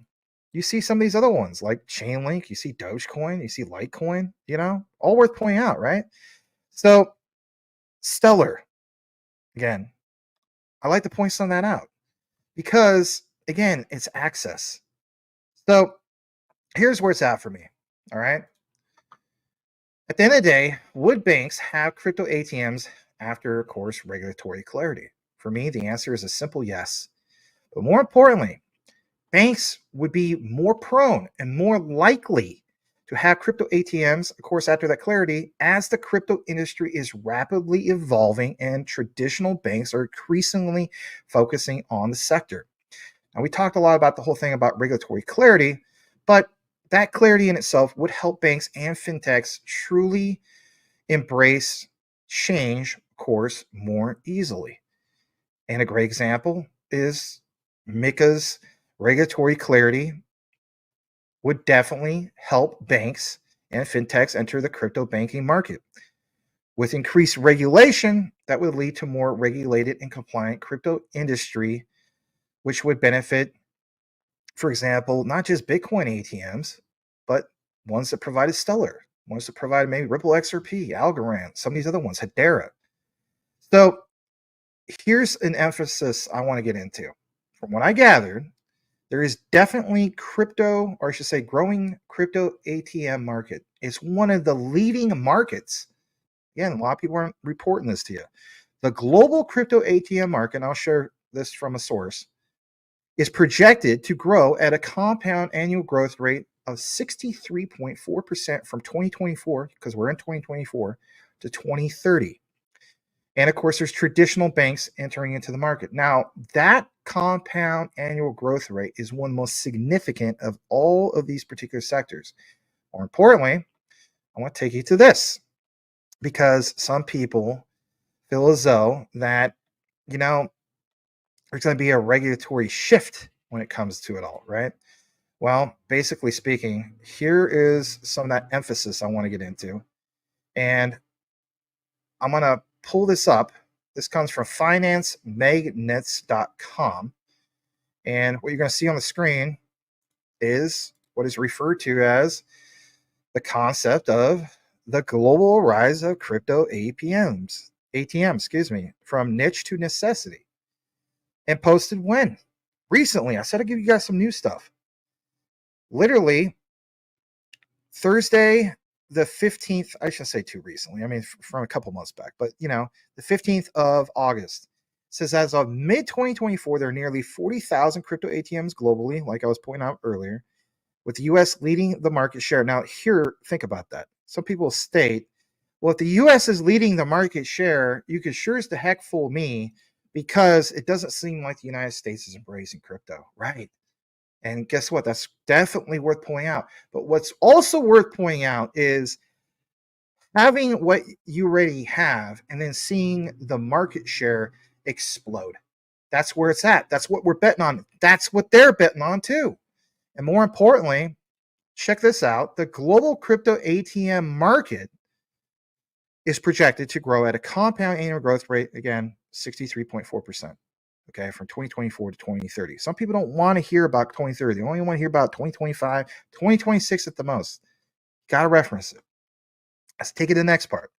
You see some of these other ones like Chainlink, you see Dogecoin, you see Litecoin, all worth pointing out, right? So Stellar, again, I like to point some of that out because, again, it's access. So here's where it's at for me, all right? At the end of the day, would banks have crypto ATMs after, of course, regulatory clarity? For me, the answer is a simple yes. But more importantly, banks would be more prone and more likely to have crypto ATMs, of course, after that clarity, as the crypto industry is rapidly evolving and traditional banks are increasingly focusing on the sector. Now, we talked a lot about the whole thing about regulatory clarity, but that clarity in itself would help banks and fintechs truly embrace change, of course, more easily. And a great example is MiCA's regulatory clarity would definitely help banks and fintechs enter the crypto banking market. With increased regulation, that would lead to more regulated and compliant crypto industry, which would benefit, for example, not just Bitcoin ATMs, but ones that provided Stellar, wants to provide maybe Ripple XRP, Algorand, some of these other ones, Hedera. So here's an emphasis I want to get into. From what I gathered, there is definitely crypto, or I should say growing crypto ATM market. It's one of the leading markets. Again, a lot of people aren't reporting this to you. The global crypto ATM market, and I'll share this from a source, is projected to grow at a compound annual growth rate of 63.4% from 2024, because we're in 2024, to 2030. And of course, there's traditional banks entering into the market. Now, that compound annual growth rate is one most significant of all of these particular sectors. More importantly, I want to take you to this, because some people feel as though that, there's going to be a regulatory shift when it comes to it all, right? Well, basically speaking, here is some of that emphasis I want to get into. And I'm going to pull this up. This comes from financemagnets.com. And what you're going to see on the screen is what is referred to as the concept of the global rise of crypto ATMs, from niche to necessity. And posted when? Recently. I said I'd give you guys some new stuff. Literally, Thursday, the 15th, I shouldn't say too recently. I mean, from a couple months back, but the 15th of August. It says as of mid 2024, there are nearly 40,000 crypto ATMs globally, like I was pointing out earlier, with the US leading the market share. Now, here, think about that. Some people state, well, if the US is leading the market share, you could sure as the heck fool me, because it doesn't seem like the United States is embracing crypto, right? And guess what? That's definitely worth pointing out. But what's also worth pointing out is having what you already have and then seeing the market share explode. That's where it's at. That's what we're betting on. That's what they're betting on too. And more importantly, check this out. The global crypto ATM market is projected to grow at a compound annual growth rate, again, 63.4%. Okay, from 2024 to 2030. Some people don't want to hear about 2030. They only want to hear about 2025, 2026 at the most. Got to reference it. Let's take it to the next part.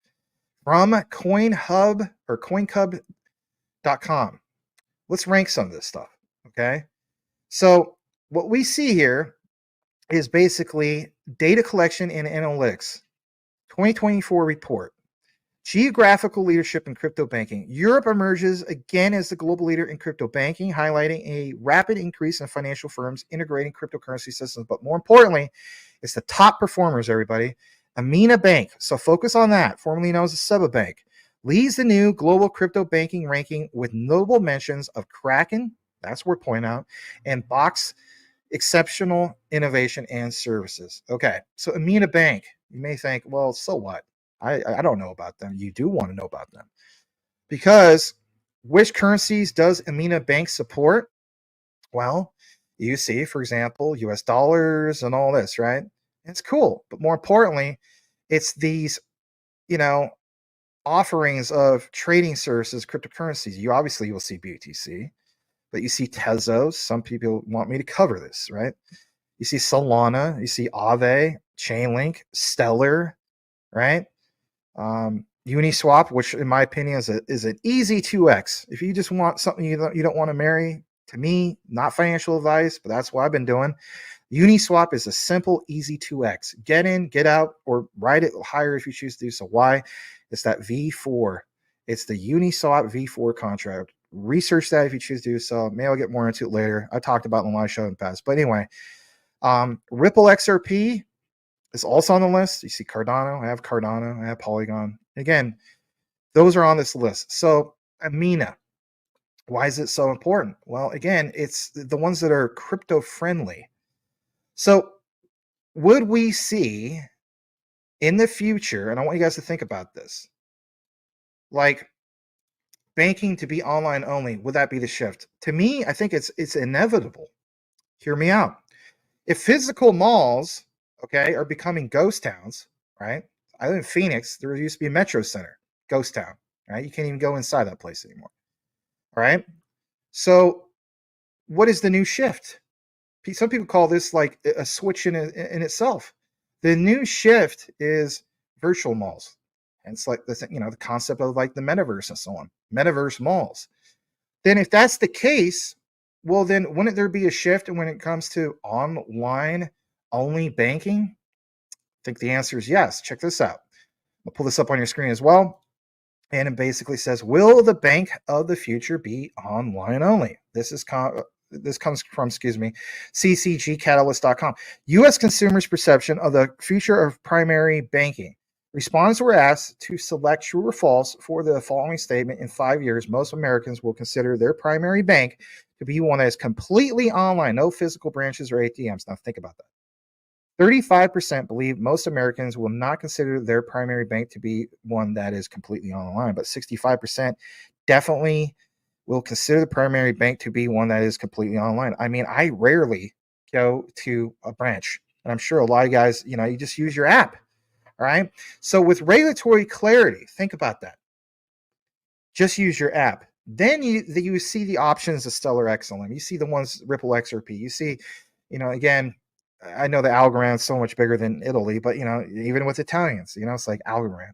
From CoinHub or CoinCub.com. Let's rank some of this stuff. Okay, so what we see here is basically data collection and analytics. 2024 report. Geographical leadership in crypto banking. Europe emerges again as the global leader in crypto banking, highlighting a rapid increase in financial firms integrating cryptocurrency systems. But more importantly, it's the top performers, everybody. Amina Bank, so focus on that, formerly known as the Seba Bank, leads the new global crypto banking ranking with notable mentions of Kraken, that's worth pointing out, and Box exceptional innovation and services. Okay, so Amina Bank, you may think, well, so what? I don't know about them. You do want to know about them. Because which currencies does Amina Bank support? Well, you see, for example, US dollars and all this, right? It's cool. But more importantly, it's these, offerings of trading services, cryptocurrencies. You will see BTC, but you see Tezos. Some people want me to cover this, right? You see Solana, you see Aave, Chainlink, Stellar, right? Uniswap, which in my opinion is an easy 2x. If you just want something you don't want to marry, to me, not financial advice, but that's what I've been doing. Uniswap is a simple, easy 2x. Get in, get out, or ride it higher if you choose to do so. Why? It's that V4. It's the Uniswap V4 contract. Research that if you choose to do so. Maybe I'll get more into it later. I talked about it in the live show in the past. But anyway, Ripple XRP is also on the list. You see Cardano. I have Cardano. I have Polygon. Again, those are on this list. So Amina, why is it so important? Well, again, it's the ones that are crypto friendly. So would we see in the future, and I want you guys to think about this, like banking to be online only, would that be the shift? To me, I think it's inevitable. Hear me out. If physical malls, okay, are becoming ghost towns, right? I live in Phoenix. There used to be a Metro Center, ghost town, right? You can't even go inside that place anymore, all right? So what is the new shift? Some people call this like a switch in itself. The new shift is virtual malls. And it's like the concept of like the metaverse and so on, metaverse malls. Then if that's the case, well, then wouldn't there be a shift when it comes to online only banking? I think the answer is yes. Check this out. I'll pull this up on your screen as well. And it basically says, will the bank of the future be online only? This comes from, ccgcatalyst.com. U.S. consumers' perception of the future of primary banking. Respondents were asked to select true or false for the following statement. In 5 years, most Americans will consider their primary bank to be one that is completely online, no physical branches or ATMs. Now think about that. 35% believe most Americans will not consider their primary bank to be one that is completely online, but 65% definitely will consider the primary bank to be one that is completely online. I mean, I rarely go to a branch, and I'm sure a lot of guys, you just use your app. All right. So with regulatory clarity, think about that. Just use your app. Then you see the options of Stellar XLM. You see the ones Ripple XRP. You see, again, I know the Algorand is so much bigger than Italy, but even with Italians, it's like Algorand,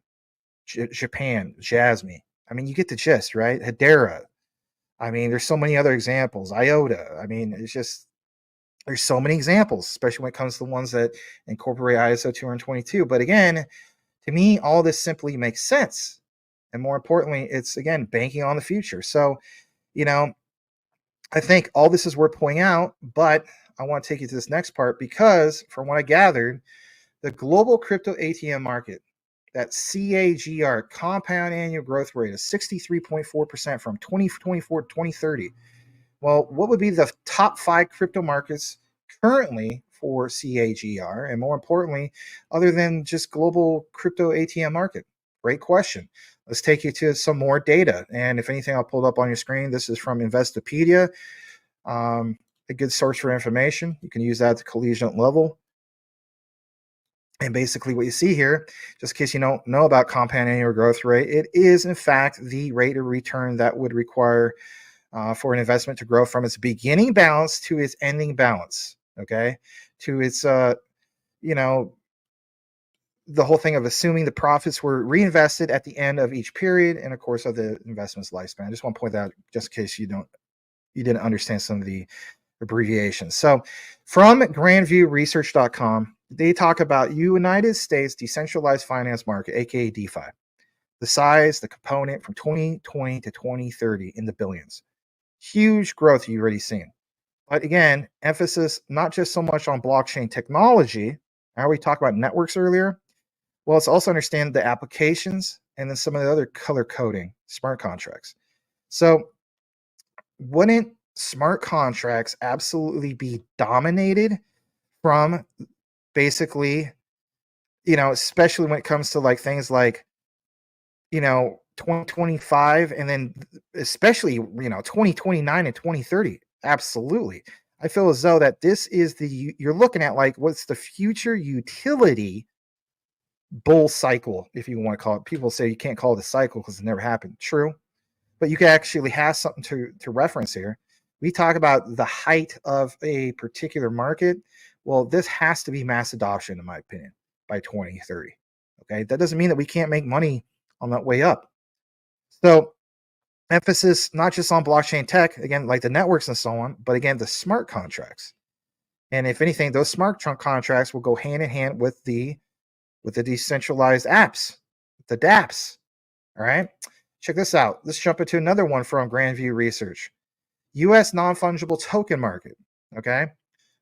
Japan, JASMY. I mean, you get the gist, right? Hedera. I mean, there's so many other examples. IOTA. I mean, there's so many examples, especially when it comes to the ones that incorporate ISO 222. But again, to me, all this simply makes sense. And more importantly, it's, again, banking on the future. So, I think all this is worth pointing out, but I want to take you to this next part because from what I gathered, the global crypto ATM market, that CAGR, compound annual growth rate, is 63.4% from 2024 to 2030. Well, what would be the top 5 crypto markets currently for CAGR? And more importantly, other than just global crypto ATM market? Great question. Let's take you to some more data. And if anything, I'll pull it up on your screen. This is from Investopedia, a good source for information. You can use that at the collegiate level. And basically what you see here, just in case you don't know about compound annual growth rate, it is, in fact, the rate of return that would require for an investment to grow from its beginning balance to its ending balance, okay? To its, the whole thing of assuming the profits were reinvested at the end of each period and, of course, of the investment's lifespan. I just want to point that out just in case you didn't understand some of the abbreviations. So from grandviewresearch.com, they talk about United States decentralized finance market, aka DeFi. The size, the component from 2020 to 2030 in the billions. Huge growth you've already seen. But again, emphasis not just so much on blockchain technology. How we talked about networks earlier. Well, it's also understand the applications and then some of the other color coding, smart contracts. So wouldn't smart contracts absolutely be dominated from basically, especially when it comes to like things like, 2025 and then especially, 2029 and 2030. Absolutely. I feel as though that this is you're looking at like what's the future utility bull cycle, if you want to call it. People say you can't call it a cycle because it never happened. True. But you can actually have something to reference here. We talk about the height of a particular market. Well, this has to be mass adoption, in my opinion, by 2030. Okay. That doesn't mean that we can't make money on that way up. So emphasis not just on blockchain tech, again, like the networks and so on, but again, the smart contracts. And if anything, those smart contracts will go hand in hand with the decentralized apps, the dApps. All right. Check this out. Let's jump into another one from Grandview Research. U.S. non-fungible token market. Okay.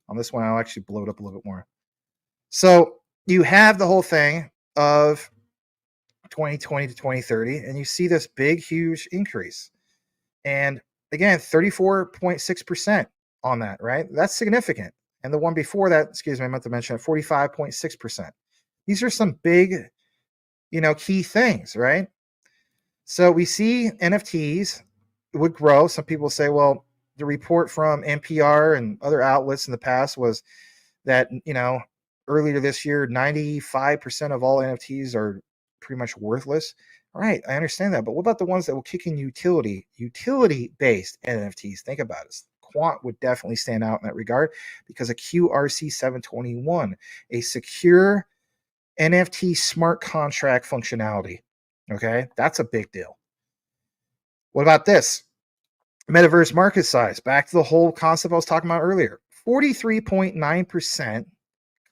On this one, I'll actually blow it up a little bit more. So you have the whole thing of 2020 to 2030, and you see this big, huge increase. And again, 34.6% on that, right? That's significant. And the one before that, I meant to mention 45.6%. These are some big, key things, right? So we see NFTs would grow. Some people say, well, the report from NPR and other outlets in the past was that, earlier this year, 95% of all NFTs are pretty much worthless. All right, I understand that. But what about the ones that will kick in utility-based NFTs? Think about it. Quant would definitely stand out in that regard because a QRC 721, a secure NFT smart contract functionality. Okay, that's a big deal. What about this? Metaverse market size. Back to the whole concept I was talking about earlier. 43.9%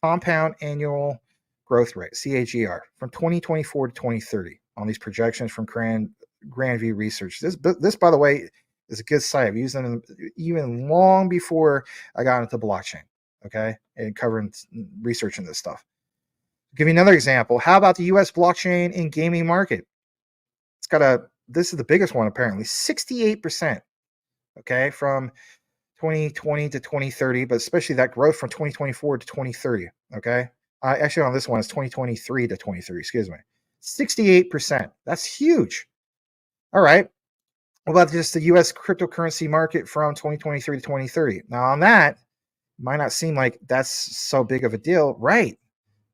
compound annual growth rate, CAGR, from 2024 to 2030 on these projections from Grandview Research. This, by the way, is a good site. I've used them even long before I got into blockchain, okay, and covering researching this stuff. I'll give you another example. How about the U.S. blockchain and gaming market? It's got this is the biggest one apparently, 68%, okay, from 2020 to 2030, but especially that growth from 2024 to 2030, okay? Actually, on this one, it's 2023 to 2030, excuse me. 68%. That's huge. All right. What about just the U.S. cryptocurrency market from 2023 to 2030? Now, on that, it might not seem like that's so big of a deal, right?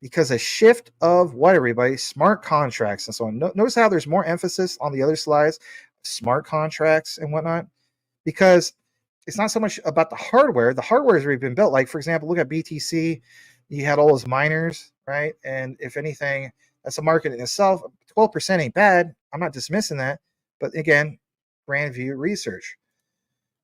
Because a shift of what, everybody? Smart contracts and so on. Notice how there's more emphasis on the other slides, smart contracts and whatnot, because it's not so much about the hardware. The hardware has already been built. Like, for example, look at BTC. You had all those miners, right? And if anything, that's a market in itself. 12% ain't bad. I'm not dismissing that. But again, Grandview Research.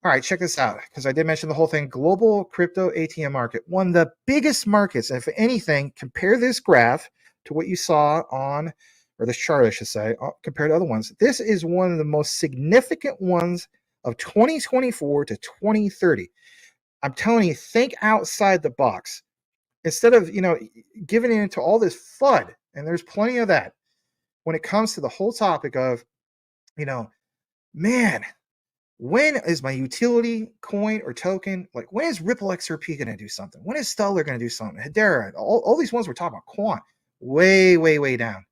All right, check this out, because I did mention the whole thing. Global crypto ATM market, one of the biggest markets. If anything, compare this graph to what you saw on, or this chart, I should say, compared to other ones. This is one of the most significant ones of 2024 to 2030. I'm telling you, think outside the box. Instead of, giving into all this FUD, and there's plenty of that, when it comes to the whole topic of, man, when is my utility coin or token, like when is Ripple XRP going to do something? When is Stellar going to do something? Hedera, all these ones we're talking about, quant, way, way, way down.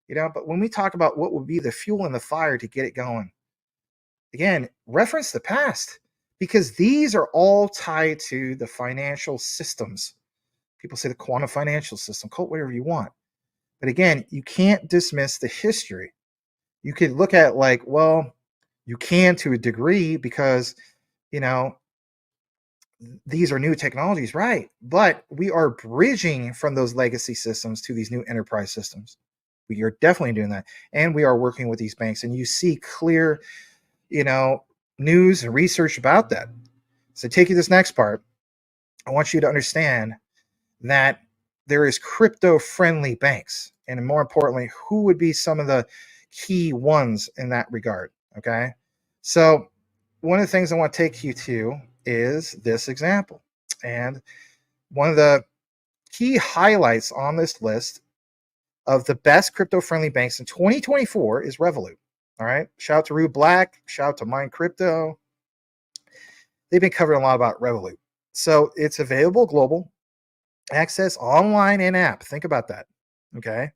But when we talk about what would be the fuel in the fire to get it going, again, reference the past, because these are all tied to the financial systems. People say the quantum financial system, call it whatever you want. But again, you can't dismiss the history. You could look at you can to a degree because, these are new technologies, right? But we are bridging from those legacy systems to these new enterprise systems. We are definitely doing that. And we are working with these banks. And you see clear, news and research about that. So take you this next part. I want you to understand that there is crypto-friendly banks. And more importantly, who would be some of the key ones in that regard, okay? So one of the things I want to take you to is this example. And one of the key highlights on this list of the best crypto-friendly banks in 2024 is Revolut. All right. Shout out to Rue Black. Shout out to Mine Crypto. They've been covering a lot about Revolut. So it's available global, access online and app. Think about that. Okay.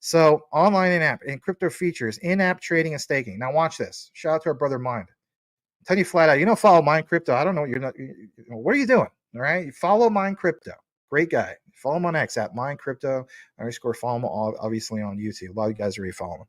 So online and app and crypto features, in-app trading and staking. Now watch this. Shout out to our brother Mind. I'm telling you flat out, you don't follow Mine Crypto. I don't know. What are you doing? All right. You follow Mine Crypto. Great guy. Follow him on X at Mine Crypto _ follow him obviously on YouTube. A lot of you guys already follow him.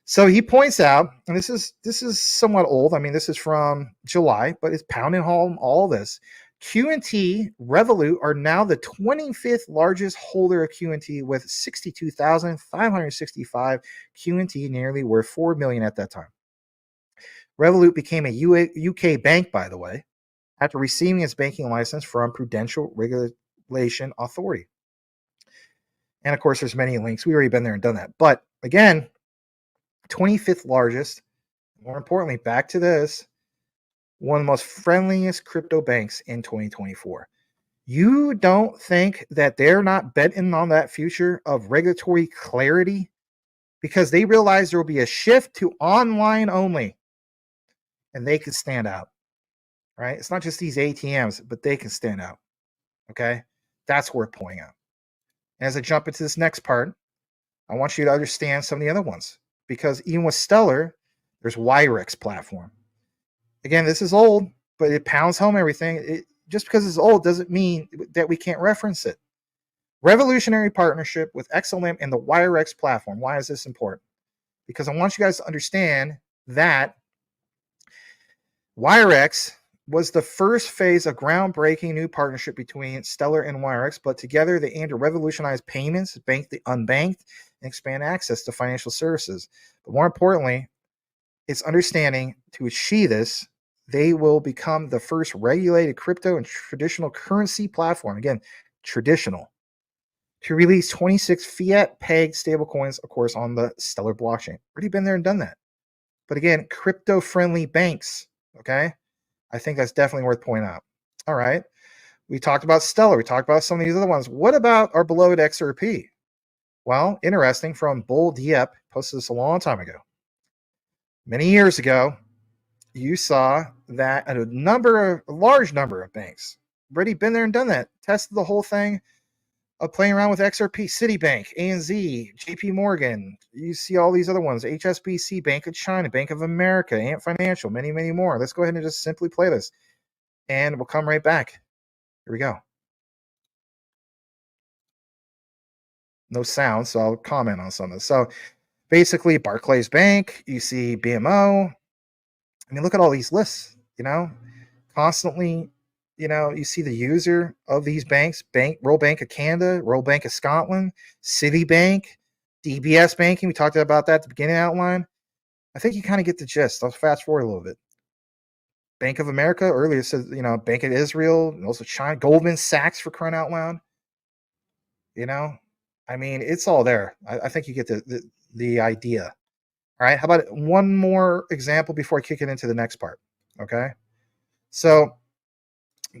So he points out, and this is somewhat old. I mean, this is from July, but it's pounding home all this. Q&T, Revolut are now the 25th largest holder of Q&T with 62,565 Q&T, nearly worth $4 million at that time. Revolut became a UK bank, by the way, after receiving its banking license from Prudential Regulation Authority. And of course, there's many links. We've already been there and done that. But again, 25th largest, more importantly, back to this, one of the most friendliest crypto banks in 2024. You don't think that they're not betting on that future of regulatory clarity because they realize there will be a shift to online only and they can stand out, right? It's not just these ATMs, but they can stand out, okay? That's worth pointing out. And as I jump into this next part, I want you to understand some of the other ones. Because even with Stellar, there's Wirex platform. Again, this is old, but it pounds home everything. Just because it's old doesn't mean that we can't reference it. Revolutionary partnership with XLM and the Wirex platform. Why is this important? Because I want you guys to understand that Wirex was the first phase of groundbreaking new partnership between Stellar and WireX, but together they aim to revolutionize payments, bank the unbanked, and expand access to financial services. But more importantly, it's understanding to achieve this, they will become the first regulated crypto and traditional currency platform. Again, traditional. To release 26 fiat-pegged stablecoins, of course, on the Stellar blockchain. Already been there and done that. But again, crypto-friendly banks, okay? I think that's definitely worth pointing out. All right. We talked about Stellar. We talked about some of these other ones. What about our beloved XRP? Well, interesting, from Bull Dieppe, posted this a long time ago. Many years ago, you saw that a large number of banks already been there and done that, tested the whole thing of playing around with XRP, Citibank, ANZ, JP Morgan. You see all these other ones, HSBC, Bank of China, Bank of America, Ant Financial, many, many more. Let's go ahead and just simply play this, and we'll come right back. Here we go. No sound, so I'll comment on some of this. So basically, Barclays Bank, you see BMO. I mean, look at all these lists, constantly, you see the user of these banks, Royal Bank of Canada, Royal Bank of Scotland, Citibank, DBS Banking. We talked about that at the beginning outline. I think you kind of get the gist. I'll fast forward a little bit. Bank of America, earlier it says, Bank of Israel, and also China, Goldman Sachs, for crying out loud. I mean, it's all there. I think you get the idea. All right. How about one more example before I kick it into the next part? Okay. So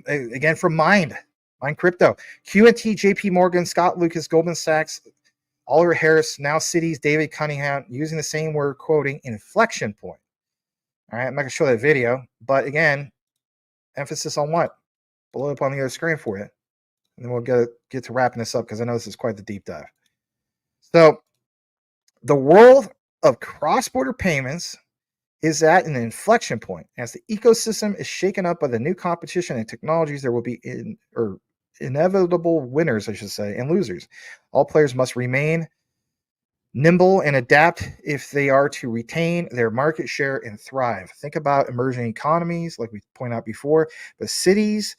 again, from Mind Crypto, QNT, JP Morgan, Scott Lucas, Goldman Sachs, Oliver Harris, now Citi's David Cunningham, using the same word, quoting inflection point. All right. I'm not going to show that video, but again, emphasis on what? Blow it up on the other screen for you. And then we'll get to wrapping this up, because I know this is quite the deep dive. So the world of cross-border payments is at an inflection point. As the ecosystem is shaken up by the new competition and technologies, there will be inevitable winners, I should say, and losers. All players must remain nimble and adapt if they are to retain their market share and thrive. Think about emerging economies, like we pointed out before, but Citi's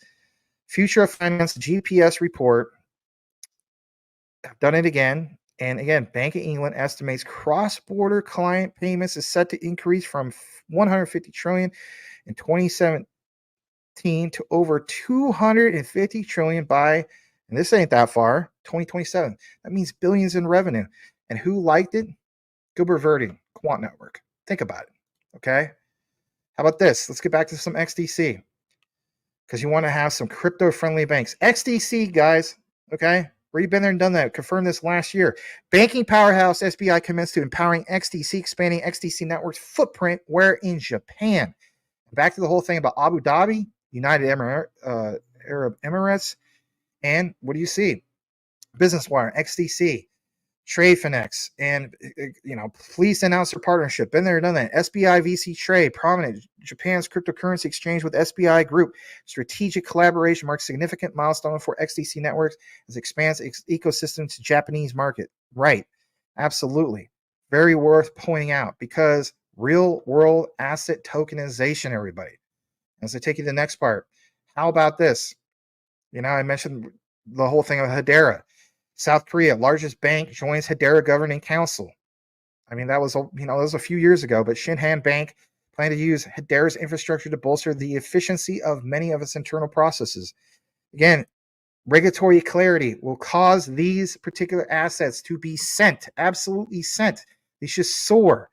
Future of Finance GPS report have done it again. And again, Bank of England estimates cross-border client payments is set to increase from 150 trillion in 2017 to over 250 trillion by, and this ain't that far, 2027. That means billions in revenue. And who liked it? Gilbert Verdi, Quant Network. Think about it. Okay. How about this? Let's get back to some XDC, because you want to have some crypto-friendly banks. XDC, guys. Okay. Already been there and done that. Confirmed this last year. Banking powerhouse SBI commits to empowering XDC, expanding XDC network's footprint where in Japan. Back to the whole thing about Abu Dhabi, United Arab Emirates, and what do you see? Business Wire, XDC, TradeFinex, and please announce their partnership. Been there and done that. SBI VC Trade, prominent Japan's cryptocurrency exchange with SBI Group. Strategic collaboration marks significant milestone for XDC Networks as it expands its ecosystem to Japanese market. Right. Absolutely. Very worth pointing out, because real world asset tokenization, everybody. As I take you to the next part, how about this? I mentioned the whole thing of Hedera. South Korea, largest bank, joins Hedera Governing Council. I mean, that was a few years ago, but Shinhan Bank plan to use Hedera's infrastructure to bolster the efficiency of many of its internal processes. Again, regulatory clarity will cause these particular assets to be sent, absolutely sent. They should soar,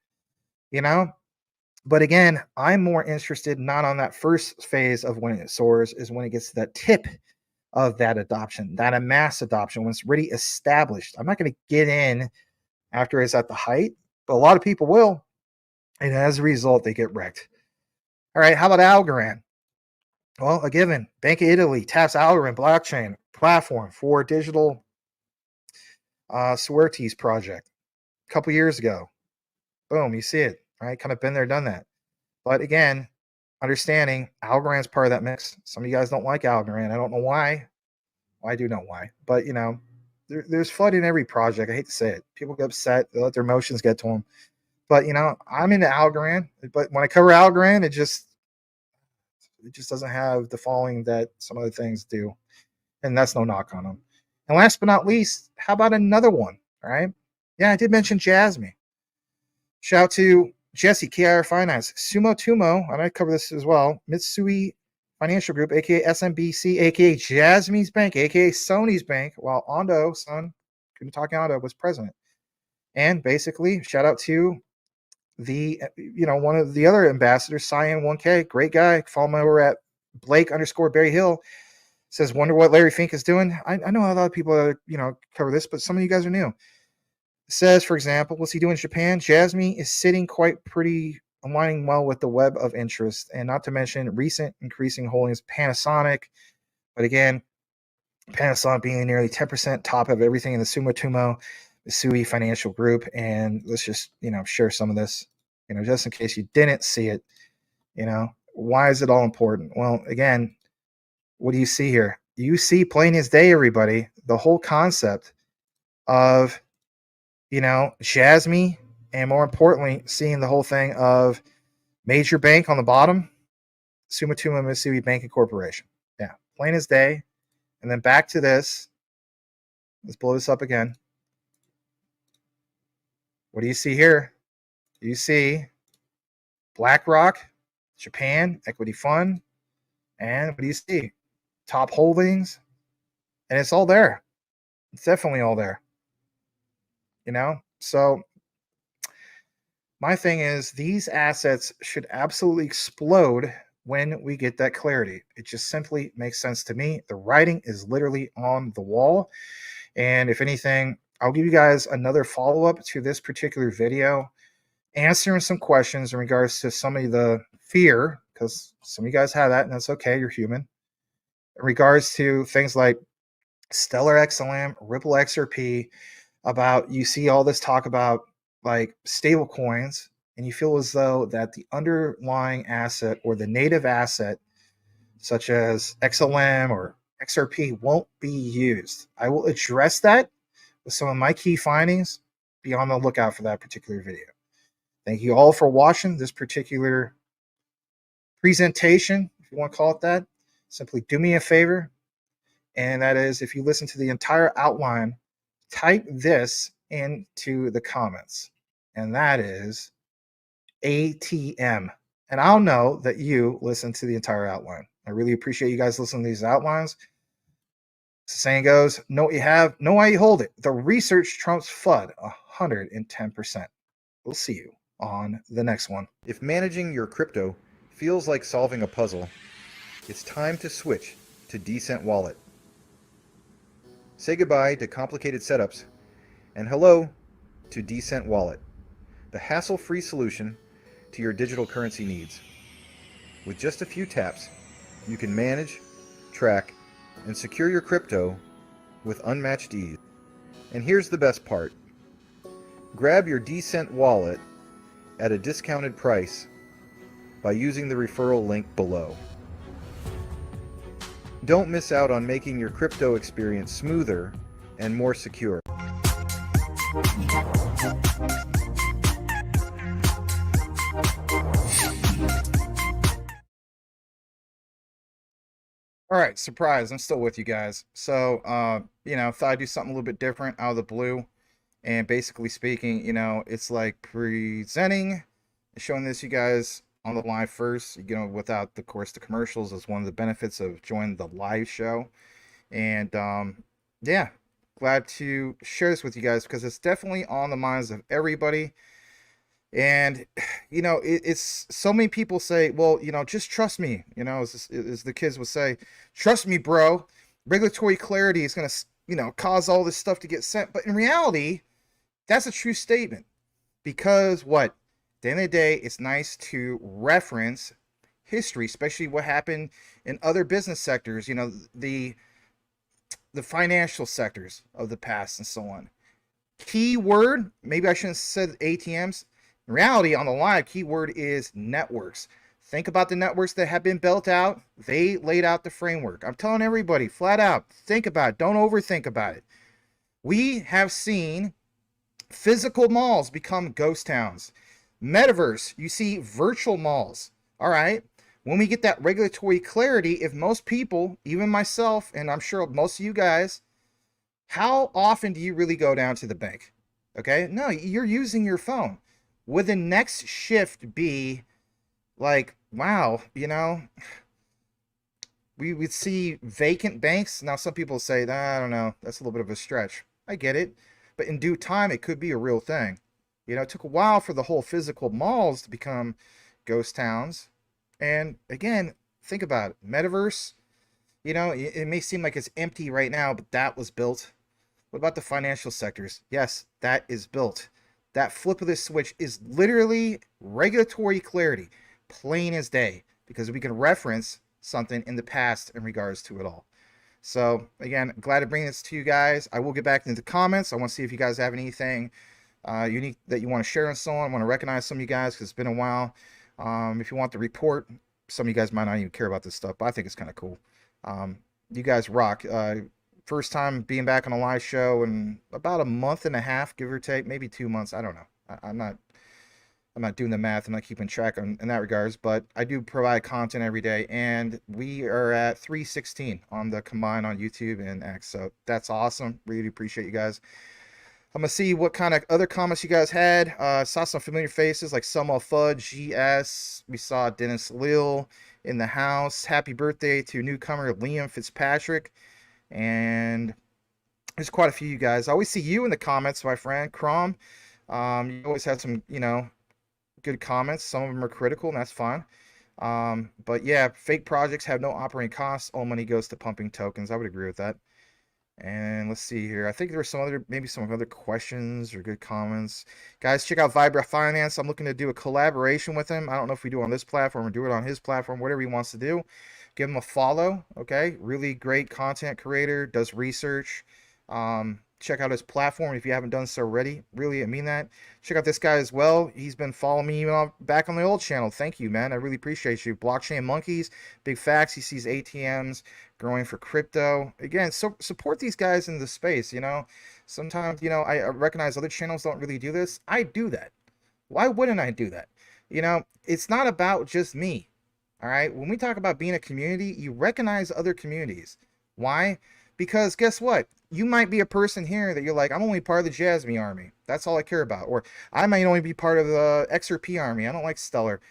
But again, I'm more interested not on that first phase of when it soars, is when it gets to that tip of that adoption, that mass adoption, when it's already established. I'm not going to get in after it's at the height, but a lot of people will. And as a result, they get wrecked. All right, how about Algorand? Well, a given. Bank of Italy taps Algorand blockchain platform for digital Suertes project a couple years ago. Boom, you see it, right? Kind of been there, done that. But again, understanding Algorand's part of that mix. Some of you guys don't like Algorand. I don't know why. Well, I do know why. But, there's FUD in every project. I hate to say it. People get upset. They let their emotions get to them. But, I'm into Algorand. But when I cover Algorand, it just, It just doesn't have the following that some other things do. And that's no knock on them. And last but not least, how about another one? All right. Yeah, I did mention JASMY. Shout out to Jesse, KIR Finance, Sumo Tumo, and I cover this as well, Mitsui Financial Group, aka SMBC, aka JASMY's Bank, aka Sony's Bank, while Ando, son, couldn't talk Ando, was president. And basically, shout out to the, one of the other ambassadors, Cyan 1K, great guy. Follow me over at Blake_Berry Hill. Says, wonder what Larry Fink is doing. I know a lot of people cover this, but some of you guys are new. Says, for example, what's he doing in Japan? JASMY is sitting quite pretty, aligning well with the web of interest, and not to mention recent increasing holdings Panasonic. But again, Panasonic being nearly 10% top of everything in the Sumitomo Mitsui Financial Group. And let's just, share some of this, just in case you didn't see it. Why is it all important? Well, again, what do you see here? You see plain as day, everybody, the whole concept of, JASMY, and more importantly, seeing the whole thing of major bank on the bottom, Sumitomo Mitsui Banking Corporation. Yeah, plain as day. And then back to this. Let's blow this up again. What do you see here? You see BlackRock, Japan, Equity Fund, and what do you see? Top holdings, and it's all there. It's definitely all there. So my thing is, these assets should absolutely explode when we get that clarity. It just simply makes sense to me. The writing is literally on the wall. And if anything, I'll give you guys another follow-up to this particular video, answering some questions in regards to some of the fear, because some of you guys have that, and that's okay, you're human. In regards to things like Stellar XLM, Ripple XRP, about, you see all this talk about like stable coins, and you feel as though that the underlying asset or the native asset, such as XLM or XRP, won't be used. I will address that with some of my key findings. Be on the lookout for that particular video. Thank you all for watching this particular presentation, if you want to call it that. Simply do me a favor, and that is, if you listen to the entire outline, type this into the comments, and that is ATM. And I'll know that you listen to the entire outline. I really appreciate you guys listening to these outlines. The saying goes, know what you have, know why you hold it. The research trumps FUD 110%. We'll see you on the next one. If managing your crypto feels like solving a puzzle, it's time to switch to Decent Wallet. Say goodbye to complicated setups and hello to Decent Wallet, the hassle-free solution to your digital currency needs. With just a few taps, you can manage, track, and secure your crypto with unmatched ease. And here's the best part. Grab your Decent Wallet at a discounted price by using the referral link below. Don't miss out on making your crypto experience smoother and more secure. All right, surprise, I'm still with you guys. So, thought I'd do something a little bit different out of the blue. And basically speaking, it's like presenting, showing this you guys on the live first, without, of course, the commercials, is one of the benefits of joining the live show. And yeah, glad to share this with you guys because it's definitely on the minds of everybody. And it's so many people say, well, just trust me, as the kids would say, trust me, bro. Regulatory clarity is going to cause all this stuff to get sent. But in reality, that's a true statement, because at the end of the day, it's nice to reference history, especially what happened in other business sectors, the financial sectors of the past and so on. Keyword, maybe I shouldn't have said ATMs. In reality, on the live, keyword is networks. Think about the networks that have been built out. They laid out the framework. I'm telling everybody flat out, think about it. Don't overthink about it. We have seen physical malls become ghost towns. Metaverse, you see virtual malls. All right. when we get that regulatory clarity, if most people, even myself, and I'm sure most of you guys, how often do you really go down to the bank? Okay, no, you're using your phone. Would the next shift be like, wow, you know, we would see vacant banks? Now, some people say, I don't know, that's a little bit of a stretch. I get it. But in due time, it could be a real thing. You know, it took a while for the whole physical malls to become ghost towns. And again, think about it. Metaverse, you know, it may seem like it's empty right now, but that was built. What about the financial sectors? Yes, that is built. That flip of the switch is literally regulatory clarity, plain as day, because we can reference something in the past in regards to it all. So again, glad to bring this to you guys. I will get back into the comments. I want to see if you guys have anything unique that you want to share and so on. I want to recognize some of you guys because it's been a while. If you want the report, some of you guys might not even care about this stuff, but I think it's kind of cool. You guys rock. First time being back on a live show in about a month and a half, give or take, maybe 2 months. I don't know. I'm not doing the math. I'm not keeping track in that regards, but I do provide content every day, and we are at 316 on the combined on YouTube and X. So that's awesome. Really appreciate you guys. I'm gonna see what kind of other comments you guys had. Saw some familiar faces like Selma Fudge, GS. We saw Dennis Lil in the house. Happy birthday to newcomer Liam Fitzpatrick. And there's quite a few of you guys. I always see you in the comments, my friend Crom. You always have some, you know, good comments. Some of them are critical, and that's fine. But yeah, fake projects have no operating costs. All money goes to pumping tokens. I would agree with that. And let's see here. I think there were some other, maybe some other questions or good comments. Guys, check out Vibra Finance. I'm looking to do a collaboration with him. I don't know if we do it on this platform or do it on his platform, whatever he wants to do. Give him a follow, okay? Really great content creator, does research. Check out his platform if you haven't done so already. Really, I mean that. Check out this guy as well. He's been following me even back on the old channel. Thank you, man. I really appreciate you. Blockchain Monkeys, big facts. He sees ATMs growing for crypto. Again, so support these guys in the space, you know. Sometimes, you know, I recognize other channels don't really do this. I do that. Why wouldn't I do that? You know, it's not about just me. All right. When we talk about being a community, you recognize other communities. Why? Because guess what? You might be a person here that you're like, I'm only part of the JASMY army. That's all I care about. Or I might only be part of the XRP army. I don't like Stellar.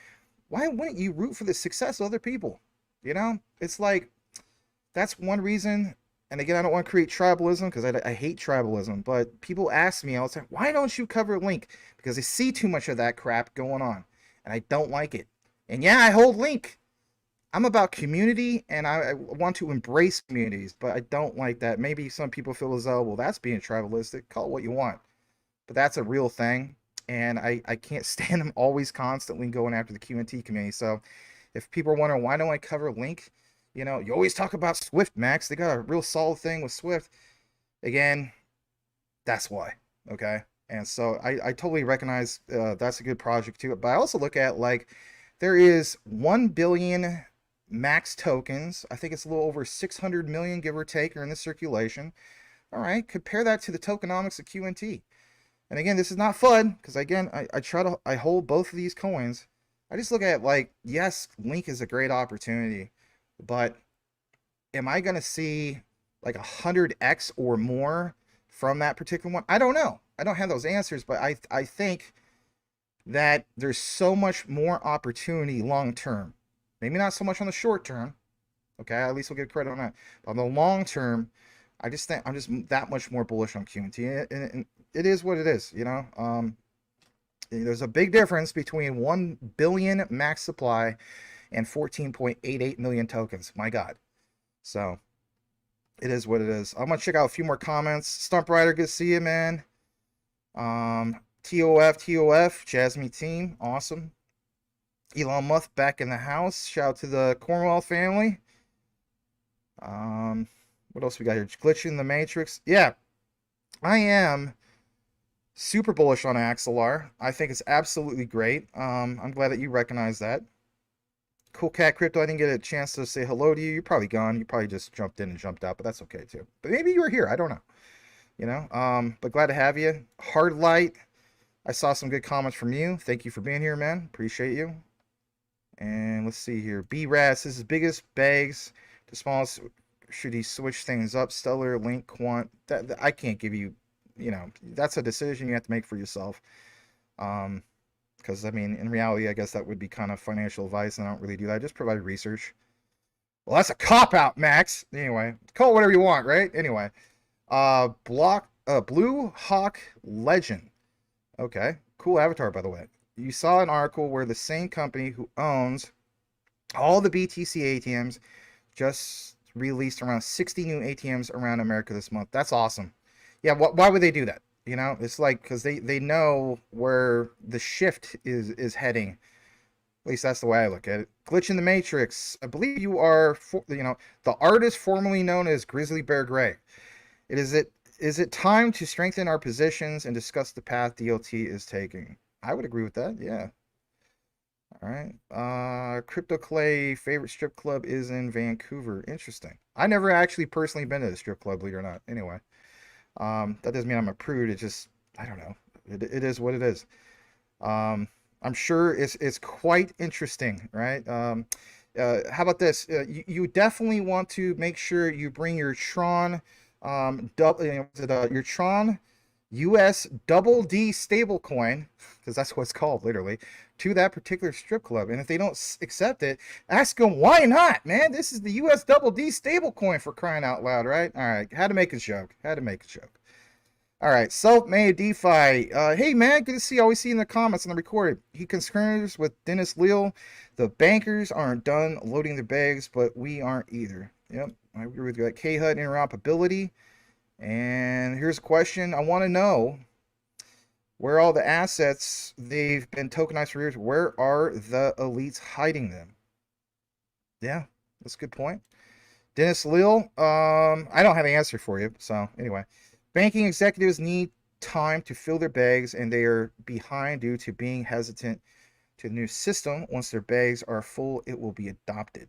Why wouldn't you root for the success of other people? You know, it's like, that's one reason. And again, I don't want to create tribalism because I hate tribalism. But people ask me all the time, why don't you cover Link? Because I see too much of that crap going on. And I don't like it. And yeah, I hold Link. I'm about community, and I want to embrace communities, but I don't like that. Maybe some people feel as though, well, that's being tribalistic. Call it what you want. But that's a real thing, and I can't stand them always constantly going after the Q&T community. So if people are wondering, why don't I cover Link? You know, you always talk about Swift, Max. They got a real solid thing with Swift. Again, that's why, okay? And so I totally recognize that's a good project too. But I also look at, like, there is 1 billion max tokens. I think it's a little over 600 million, give or take, are in the circulation. All right, compare that to the tokenomics of Q&T. And again, this is not fun because again, I hold both of these coins. I just look at, like, yes, Link is a great opportunity, but am I going to see like 100x or more from that particular one? I don't know. I don't have those answers, but I think that there's so much more opportunity long term. Maybe not so much on the short term. Okay, at least we'll get credit on that. But on the long term, I just think I'm just that much more bullish on Q&T. And it is what it is, you know. There's a big difference between 1 billion max supply and 14.88 million tokens. My God. So it is what it is. I'm gonna check out a few more comments. Stump Rider, good to see you, man. TOF, JASMY team, awesome. Elon Musk back in the house. Shout out to the Cornwell family. What else we got here? Glitching the Matrix. Yeah, I am super bullish on Axelar. I think it's absolutely great. I'm glad that you recognize that. Cool Cat Crypto, I didn't get a chance to say hello to you. You're probably gone. You probably just jumped in and jumped out, but that's okay too. But maybe you were here. I don't know. You know, but glad to have you. Hard Light. I saw some good comments from you. Thank you for being here, man. Appreciate you. And let's see here. B-Rats, this is biggest bags to smallest. Should he switch things up? Stellar, Link, Quant. That I can't give you, that's a decision you have to make for yourself. Because, I mean, in reality, I guess that would be kind of financial advice, and I don't really do that. I just provide research. Well, that's a cop-out, Max. Anyway, call it whatever you want, right? Anyway. Blue Hawk Legend. Okay, cool avatar, by the way. You saw an article where the same company who owns all the BTC ATMs just released around 60 new ATMs around America this month. That's awesome. Yeah, why would they do that? It's like because they know where the shift is heading. At least that's the way I look at it. Glitch in the Matrix. I believe you are, the artist formerly known as Grizzly Bear Gray. Is it time to strengthen our positions and discuss the path DLT is taking? I would agree with that. Yeah. All right. Crypto Clay favorite strip club is in Vancouver. Interesting. I never actually personally been to the strip club, believe it or not. Anyway, that doesn't mean I'm a prude. It just, I don't know. It is what it is. I'm sure it's quite interesting, right? How about this? You definitely want to make sure you bring your Tron. Your Tron US double D stablecoin, because that's what it's called literally, to that particular strip club. And if they don't accept it, ask them why not, man. This is the US double D stablecoin, for crying out loud, right? All right, had to make a joke. All right, self-made DeFi. Hey man, good to see you. Always see in the comments on the recorded. He concurs with Dennis Leal. The bankers aren't done loading their bags, but we aren't either. Yep, I agree with that. K-HUD interoperability. And here's a question. I want to know where all the assets they've been tokenized for years, where are the elites hiding them? Yeah, that's a good point. Dennis Leal, I don't have an answer for you. So anyway, banking executives need time to fill their bags, and they are behind due to being hesitant to the new system. Once their bags are full, it will be adopted.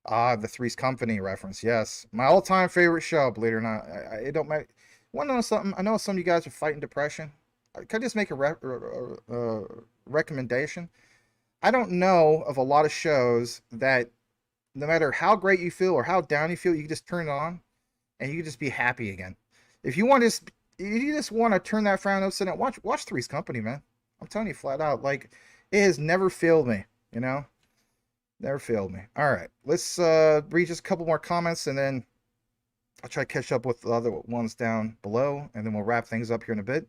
The Three's Company reference. Yes. My all-time favorite show, believe it or not. I don't matter. Want to know something? I know some of you guys are fighting depression. Can I just make a recommendation? I don't know of a lot of shows that no matter how great you feel or how down you feel, you can just turn it on and you can just be happy again. If you just want to turn that frown upside down, watch Three's Company, man. I'm telling you flat out. Like, it has never failed me, Never failed me. All right, let's read just a couple more comments, and then I'll try to catch up with the other ones down below, and then we'll wrap things up here in a bit.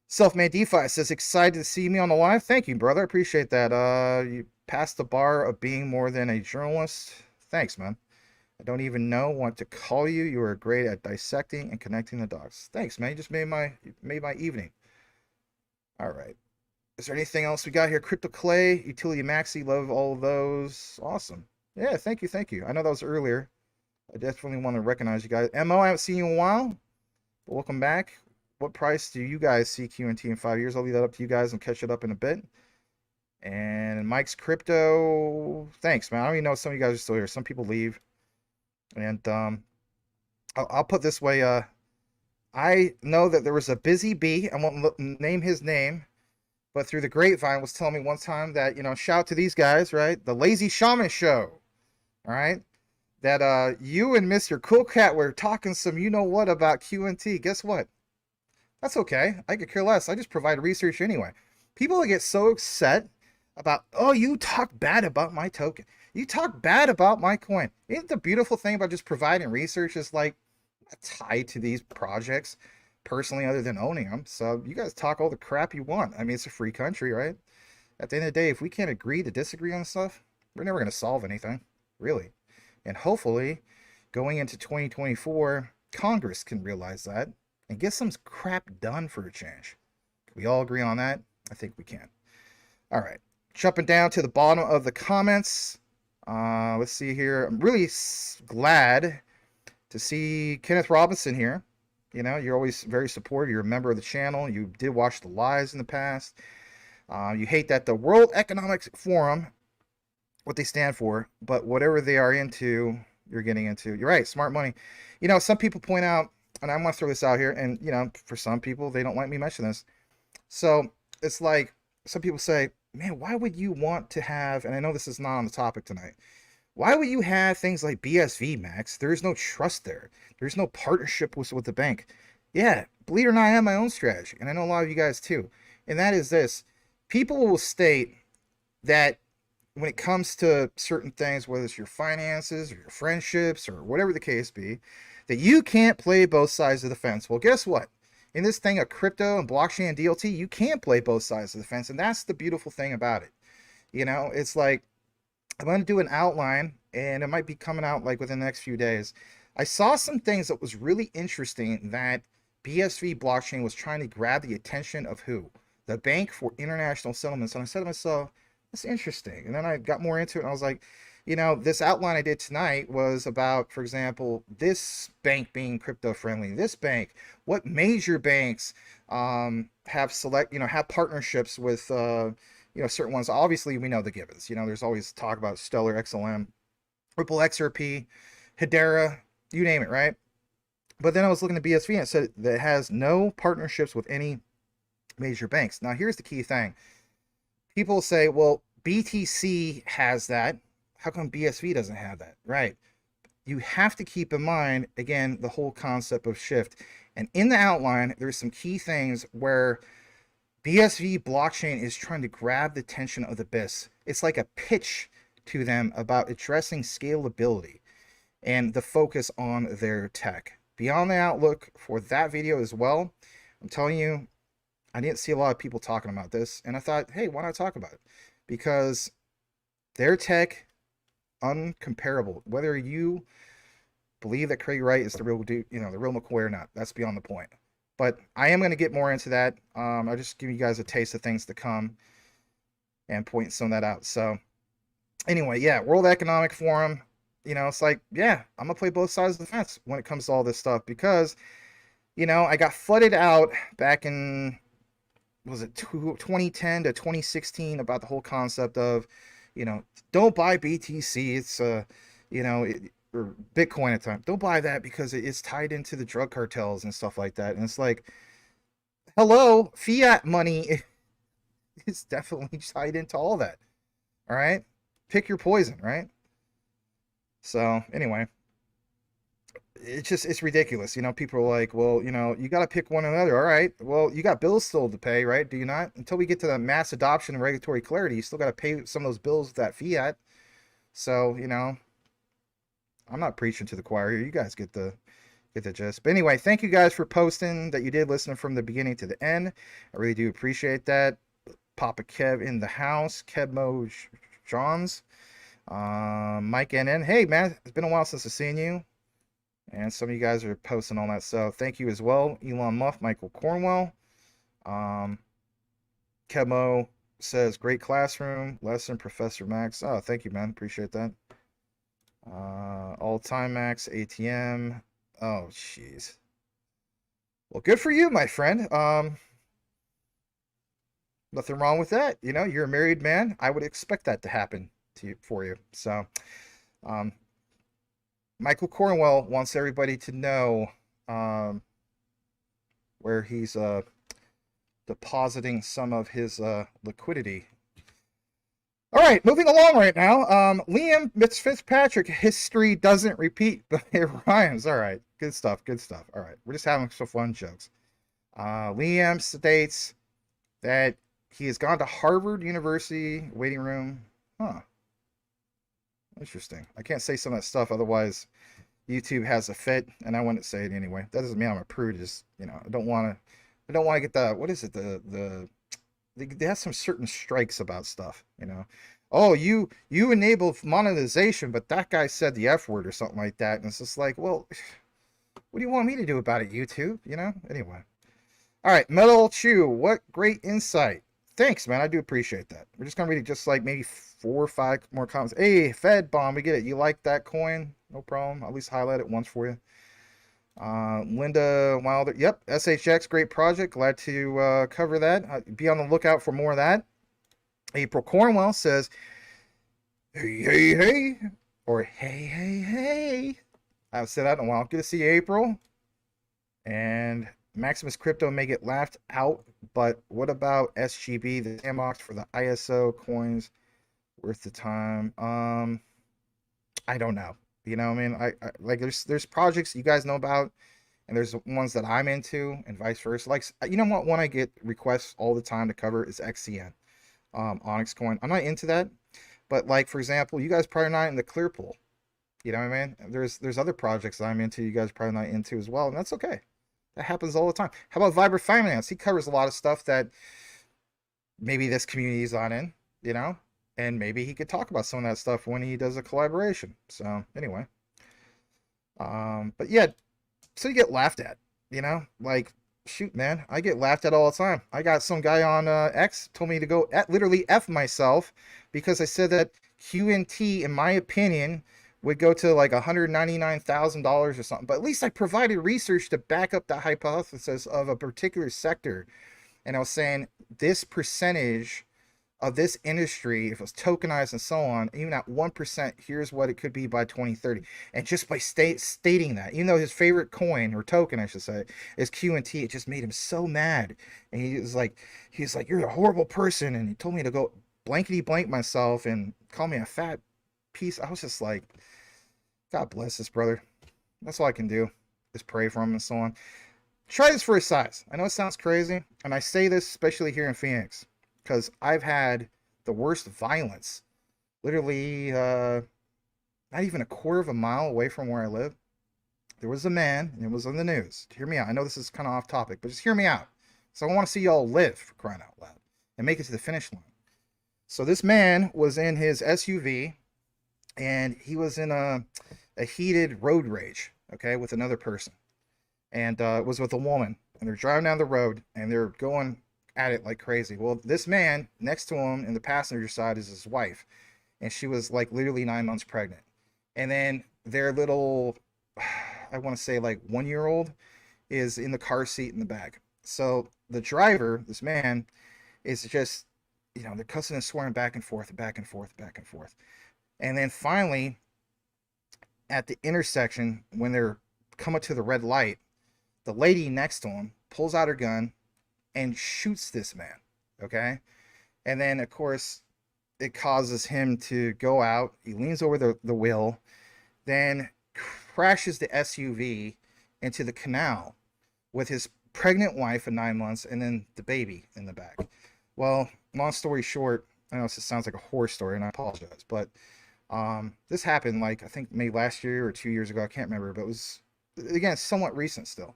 Self-Made DeFi says, excited to see me on the live. Thank you, brother. I appreciate that. You passed the bar of being more than a journalist. Thanks, man. I don't even know what to call you. You are great at dissecting and connecting the dots. Thanks, man. You just made my evening. All right. Is there anything else we got here? Crypto Clay, Utility Maxi, love all of those. Awesome. Yeah, thank you. I know that was earlier. I definitely want to recognize you guys. Mo, I haven't seen you in a while. But welcome back. What price do you guys see QNT in 5 years? I'll leave that up to you guys and catch it up in a bit. And Mike's Crypto. Thanks, man. I don't even know if some of you guys are still here. Some people leave. And I'll put this way. I know that there was a Busy Bee. I won't name his name. But through the grapevine was telling me one time that, shout out to these guys, right? The Lazy Shaman Show, all right? That you and Mr. Cool Cat were talking some you-know-what about QNT. Guess what? That's okay. I could care less. I just provide research anyway. People get so upset about, oh, you talk bad about my token. You talk bad about my coin. Isn't the beautiful thing about just providing research is like tied to these projects personally other than owning them? So you guys talk all the crap you want. I mean, it's a free country, right? At the end of the day, if we can't agree to disagree on stuff, we're never going to solve anything, really. And hopefully, going into 2024, Congress can realize that and get some crap done for a change. Can we all agree on that? I think we can. All right. Jumping down to the bottom of the comments. Let's see here. I'm really glad to see Kenneth Robinson here. You're always very supportive. You're a member of the channel. You did watch the lives in the past. You hate that the World Economic Forum, what they stand for, but whatever they are into, you're getting into. You're right, smart money. Some people point out, and I'm going to throw this out here, and, for some people, they don't like me mention this. So it's like some people say, man, why would you want to have, and I know this is not on the topic tonight, why would you have things like BSV, Max? There's no trust there. There's no partnership with the bank. Yeah, believe it or not, I have my own strategy, and I know a lot of you guys too. And that is this. People will state that when it comes to certain things, whether it's your finances or your friendships or whatever the case be, that you can't play both sides of the fence. Well, guess what? In this thing of crypto and blockchain and DLT, you can play both sides of the fence, and that's the beautiful thing about it. You know, it's like I'm going to do an outline, and it might be coming out like within the next few days. I saw some things that was really interesting that BSV blockchain was trying to grab the attention of who? The Bank for International Settlements. And I said to myself, that's interesting. And then I got more into it, and I was like, you know, this outline I did tonight was about, for example, this bank being crypto friendly. This bank, what major banks have have partnerships with certain ones. Obviously, we know the givens. You know, there's always talk about Stellar, XLM, Ripple XRP, Hedera, you name it, right? But then I was looking at BSV, and it said that it has no partnerships with any major banks. Now, here's the key thing. People say, well, BTC has that. How come BSV doesn't have that? Right. You have to keep in mind, again, the whole concept of shift. And in the outline, there's some key things where BSV blockchain is trying to grab the attention of the BIS. It's like a pitch to them about addressing scalability and the focus on their tech. Beyond the outlook for that video as well, I'm telling you, I didn't see a lot of people talking about this, and I thought, hey, why not talk about it? Because their tech, uncomparable. Whether you believe that Craig Wright is the real dude, the real McCoy or not, that's beyond the point. But I am going to get more into that. I'll just give you guys a taste of things to come and point some of that out. So anyway, yeah, World Economic Forum, it's like, yeah, I'm going to play both sides of the fence when it comes to all this stuff because, I got flooded out back in, was it 2010 to 2016 about the whole concept of, don't buy BTC. It's, or Bitcoin at the time. Don't buy that because it's tied into the drug cartels and stuff like that. And it's like, hello, fiat money is definitely tied into all that. All right. Pick your poison, right? So anyway, it's ridiculous. People are like, well, you got to pick one or the other. All right. Well, you got bills still to pay, right? Do you not? Until we get to the mass adoption and regulatory clarity, you still got to pay some of those bills with that fiat. So, I'm not preaching to the choir here. You guys get the gist. But anyway, thank you guys for posting that you did listen from the beginning to the end. I really do appreciate that. Papa Kev in the house. Kebmo Johns. Mike NN. Hey, man. It's been a while since I've seen you. And some of you guys are posting all that. So thank you as well. Elon Muff, Michael Cornwell. Kemo says, great classroom. Lesson, Professor Max. Oh, thank you, man. Appreciate that. All time Max, ATM. Oh, jeez. Well, good for you, my friend. Nothing wrong with that. You're a married man. I would expect that to happen for you. So, Michael Cornwell wants everybody to know where he's depositing some of his liquidity. All right, moving along right now. Liam Fitzpatrick, history doesn't repeat, but it rhymes. All right, good stuff, good stuff. All right, we're just having some fun jokes. Liam states that he has gone to Harvard University waiting room. Huh. Interesting. I can't say some of that stuff, otherwise YouTube has a fit, and I wouldn't say it anyway. That doesn't mean I'm a prude. Just I don't want to get the, what is it, they have some certain strikes about stuff. Oh, you enable monetization, but that guy said the F word or something like that, and it's just like, well, what do you want me to do about it, YouTube? Anyway. All right, Metal Chew, what great insight. Thanks, man. I do appreciate that. We're just gonna read just like maybe 4 or 5 more comments. Hey, Fed Bomb, we get it. You like that coin? No problem. I'll at least highlight it once for you. Linda Wilder, yep, SHX, great project. Glad to cover that. Be on the lookout for more of that. April Cornwell says, hey, hey, hey, or hey, hey, hey. I haven't said that in a while. Good to see you, April. And Maximus Crypto may get laughed out, but what about SGB, the sandbox for the ISO coins worth the time? I don't know. You know, I mean, I like there's projects you guys know about, and there's ones that I'm into, and vice versa. Like, you know what? One I get requests all the time to cover is XCN, Onyx coin. I'm not into that, but like for example, you guys probably not in the Clearpool. You know what I mean? There's other projects that I'm into, you guys probably not into as well, and that's okay. That happens all the time. How about Viber Finance? He covers a lot of stuff that maybe this community is not in, you know? And maybe he could talk about some of that stuff when he does a collaboration. So anyway. But yeah, so you get laughed at, you know? Like, shoot, man, I get laughed at all the time. I got some guy on X told me to go literally F myself because I said that QNT, in my opinion, would go to like $199,000 or something. But at least I provided research to back up the hypothesis of a particular sector. And I was saying this percentage of this industry, if it was tokenized and so on, even at 1%, here's what it could be by 2030. And just by stating that, even though his favorite coin or token, I should say, is QNT, it just made him so mad. And he was like, you're a horrible person. And he told me to go blankety blank myself and call me a fat piece. I was just like, God bless this brother. That's all I can do is pray for him and so on. Try this for his size. I know it sounds crazy, and I say this especially here in Phoenix because I've had the worst violence. Literally, not even a quarter of a mile away from where I live, there was a man, and it was on the news. Hear me out. I know this is kind of off topic, but just hear me out. So I want to see y'all live, for crying out loud, and make it to the finish line. So this man was in his SUV, and he was in a heated road rage, okay, with another person. And it was with a woman. And they're driving down the road, and they're going at it like crazy. Well, this man next to him in the passenger side is his wife. And she was like literally 9 months pregnant. And then their little, I want to say like 1-year-old is in the car seat in the back. So the driver, this man, is just, you know, they're cussing and swearing back and forth, back and forth, back and forth. And then finally, at the intersection, when they're coming to the red light, the lady next to him pulls out her gun and shoots this man, okay? And then, of course, it causes him to go out. He leans over the wheel, then crashes the SUV into the canal with his pregnant wife of 9 months and then the baby in the back. Well, long story short, I know this sounds like a horror story, and I apologize, but this happened like I think maybe last year or 2 years ago. I can't remember, but it was, again, somewhat recent still.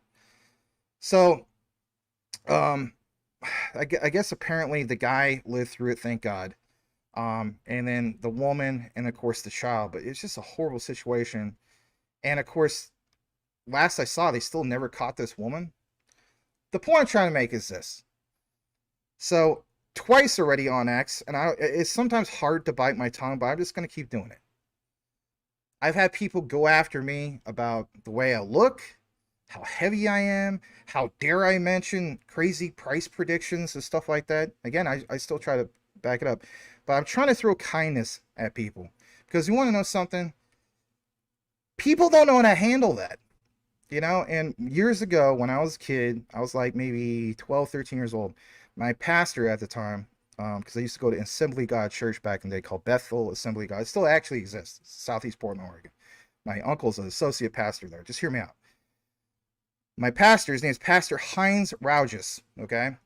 So I guess apparently the guy lived through it, thank God. And then the woman and of course the child, but it's just a horrible situation. And of course, last I saw, they still never caught this woman. The point I'm trying to make is this. So twice already on X, and it's sometimes hard to bite my tongue, but I'm just going to keep doing it. I've had people go after me about the way I look, how heavy I am, how dare I mention crazy price predictions and stuff like that. Again, I still try to back it up, but I'm trying to throw kindness at people because you want to know something? People don't know how to handle that, you know? And years ago when I was a kid, I was like maybe 12, 13 years old. My pastor at the time, because I used to go to Assembly God Church back in the day called Bethel Assembly God. It still actually exists, Southeast Portland, Oregon. My uncle's an associate pastor there. Just hear me out. My pastor, his name is Pastor Heinz Rauges, okay?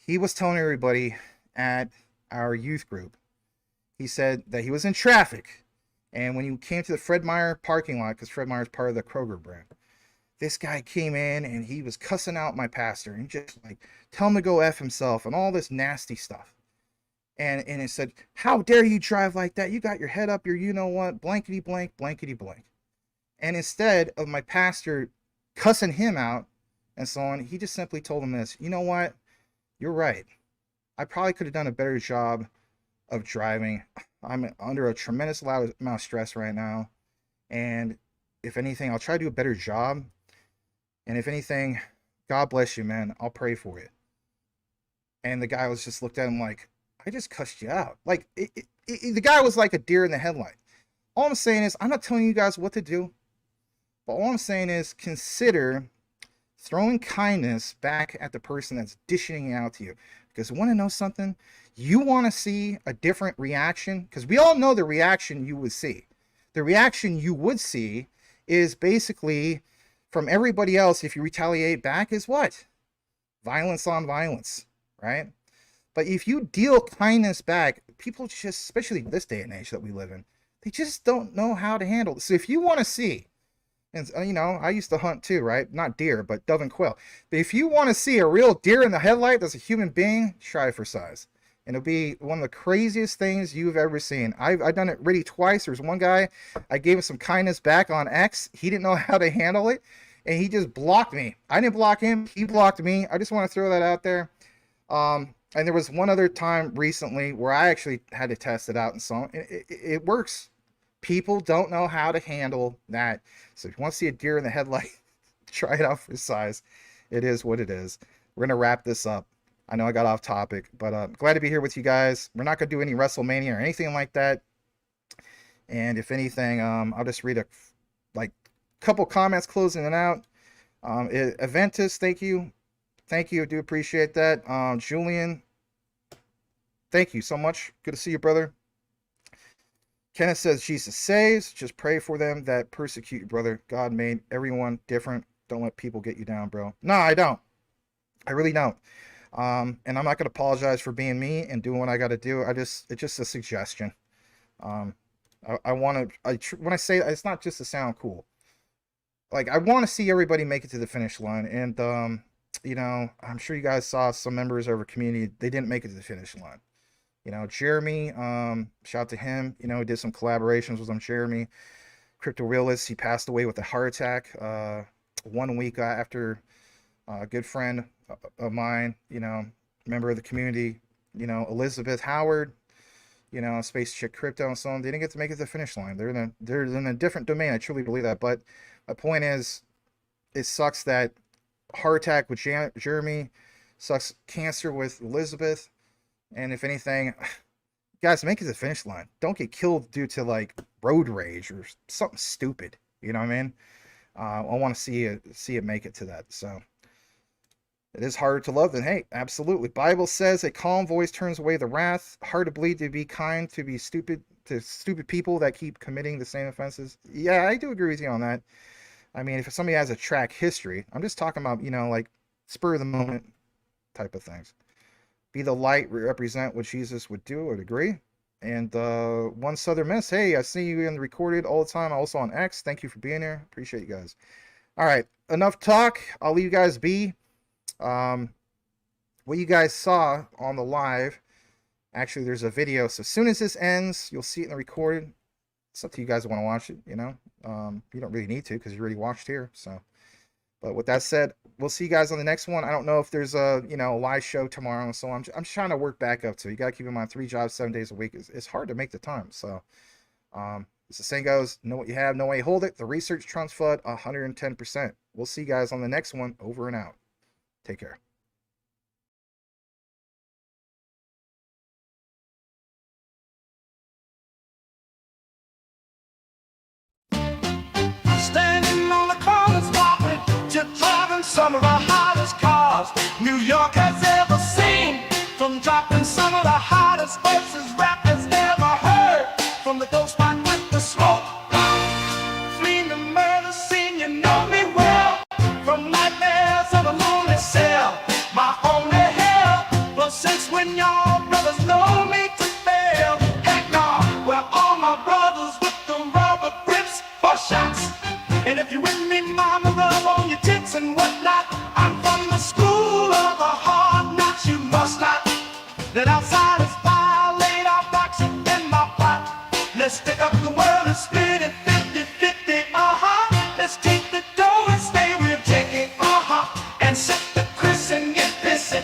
He was telling everybody at our youth group, he said that he was in traffic, and when he came to the Fred Meyer parking lot, because Fred Meyer is part of the Kroger brand, this guy came in and he was cussing out my pastor and just like tell him to go F himself and all this nasty stuff. And it said, how dare you drive like that? You got your head up your you know what, blankety blank, blankety blank. And instead of my pastor cussing him out and so on, he just simply told him this, you know what? You're right. I probably could have done a better job of driving. I'm under a tremendous amount of stress right now. And if anything, I'll try to do a better job. And if anything, God bless you, man. I'll pray for you. And the guy was just looked at him like, I just cussed you out. Like, the guy was like a deer in the headlight. All I'm saying is, I'm not telling you guys what to do. But all I'm saying is, consider throwing kindness back at the person that's dishing it out to you. Because want to know something? You want to see a different reaction? Because we all know the reaction you would see. The reaction you would see is basically from everybody else, if you retaliate back, is what? Violence on violence, right? But if you deal kindness back, people just, especially this day and age that we live in, they just don't know how to handle it. So if you want to see, and you know, I used to hunt too, right? Not deer, but dove and quail. But if you want to see a real deer in the headlight that's a human being, try for size. And it'll be one of the craziest things you've ever seen. I've done it really twice. There's one guy, I gave him some kindness back on X. He didn't know how to handle it, and he just blocked me. I didn't block him. He blocked me. I just want to throw that out there. And there was one other time recently where I actually had to test it out, and so it works. People don't know how to handle that. So if you want to see a deer in the headlight, try it out for size. It is what it is. We're going to wrap this up. I know I got off topic, but glad to be here with you guys. We're not going to do any WrestleMania or anything like that. And if anything, I'll just read a couple comments closing it out. Aventus, thank you. Thank you. I do appreciate that. Julian, thank you so much. Good to see you, brother. Kenneth says, Jesus saves. Just pray for them that persecute you, brother. God made everyone different. Don't let people get you down, bro. No, I don't. I really don't. And I'm not going to apologize for being me and doing what I got to do. It's just a suggestion. When I say that, it's not just to sound cool. Like, I want to see everybody make it to the finish line. And, you know, I'm sure you guys saw some members of our community, they didn't make it to the finish line. You know, Jeremy, shout out to him, you know, did some collaborations with him. Jeremy, Crypto Realist, he passed away with a heart attack 1 week after a good friend of mine, you know, member of the community, you know, Elizabeth Howard, you know, Space Chick Crypto and so on. They didn't get to make it to the finish line. They're in a different domain. I truly believe that. But my point is, it sucks that heart attack with Jeremy, sucks cancer with Elizabeth. And if anything, guys, make it to the finish line. Don't get killed due to like road rage or something stupid. You know what I mean? I want to see it make it to that. So it is harder to love than hate. Absolutely. Bible says a calm voice turns away the wrath. Hard to believe to be kind to stupid people that keep committing the same offenses. Yeah, I do agree with you on that. I mean, if somebody has a track history, I'm just talking about, you know, like spur of the moment type of things. Be the light, represent what Jesus would do. I would agree. And One Southern Miss, hey, I see you in the recorded all the time. Also on X. Thank you for being here. Appreciate you guys. All right, enough talk. I'll leave you guys be. What you guys saw on the live, actually, there's a video. So as soon as this ends, you'll see it in the recorded. It's up to you guys who want to watch it. You know, you don't really need to because you already watched here. So, but with that said, we'll see you guys on the next one. I don't know if there's a live show tomorrow, so I'm just trying to work back up to it. You got to keep in mind 3 jobs 7 days a week. It's hard to make the time. So as the saying goes, know what you have, know why you hold it. The research trumps FUD 110%. We'll see you guys on the next one. Over and out. Take care. Standing on the corners, walking, just driving some of the hottest cars New York has ever seen. From dropping some of the hottest verses rappers ever heard. From the dope spot with the smoke, fleeing the murder scene, you know me well. From nightmares of a lonely cell, my only hell. But since when y'all brothers know me to fail? Heck no, we're all my brothers with the rubber grips for shots. And if you with me, mama, rub on your tits and whatnot. I'm from the school of the hard knocks, you must not. That outsiders violate our box in my pot. Let's stick up the world and split it 50-50, Let's take the dough and stay real taking, And sip the Chris and get pissy,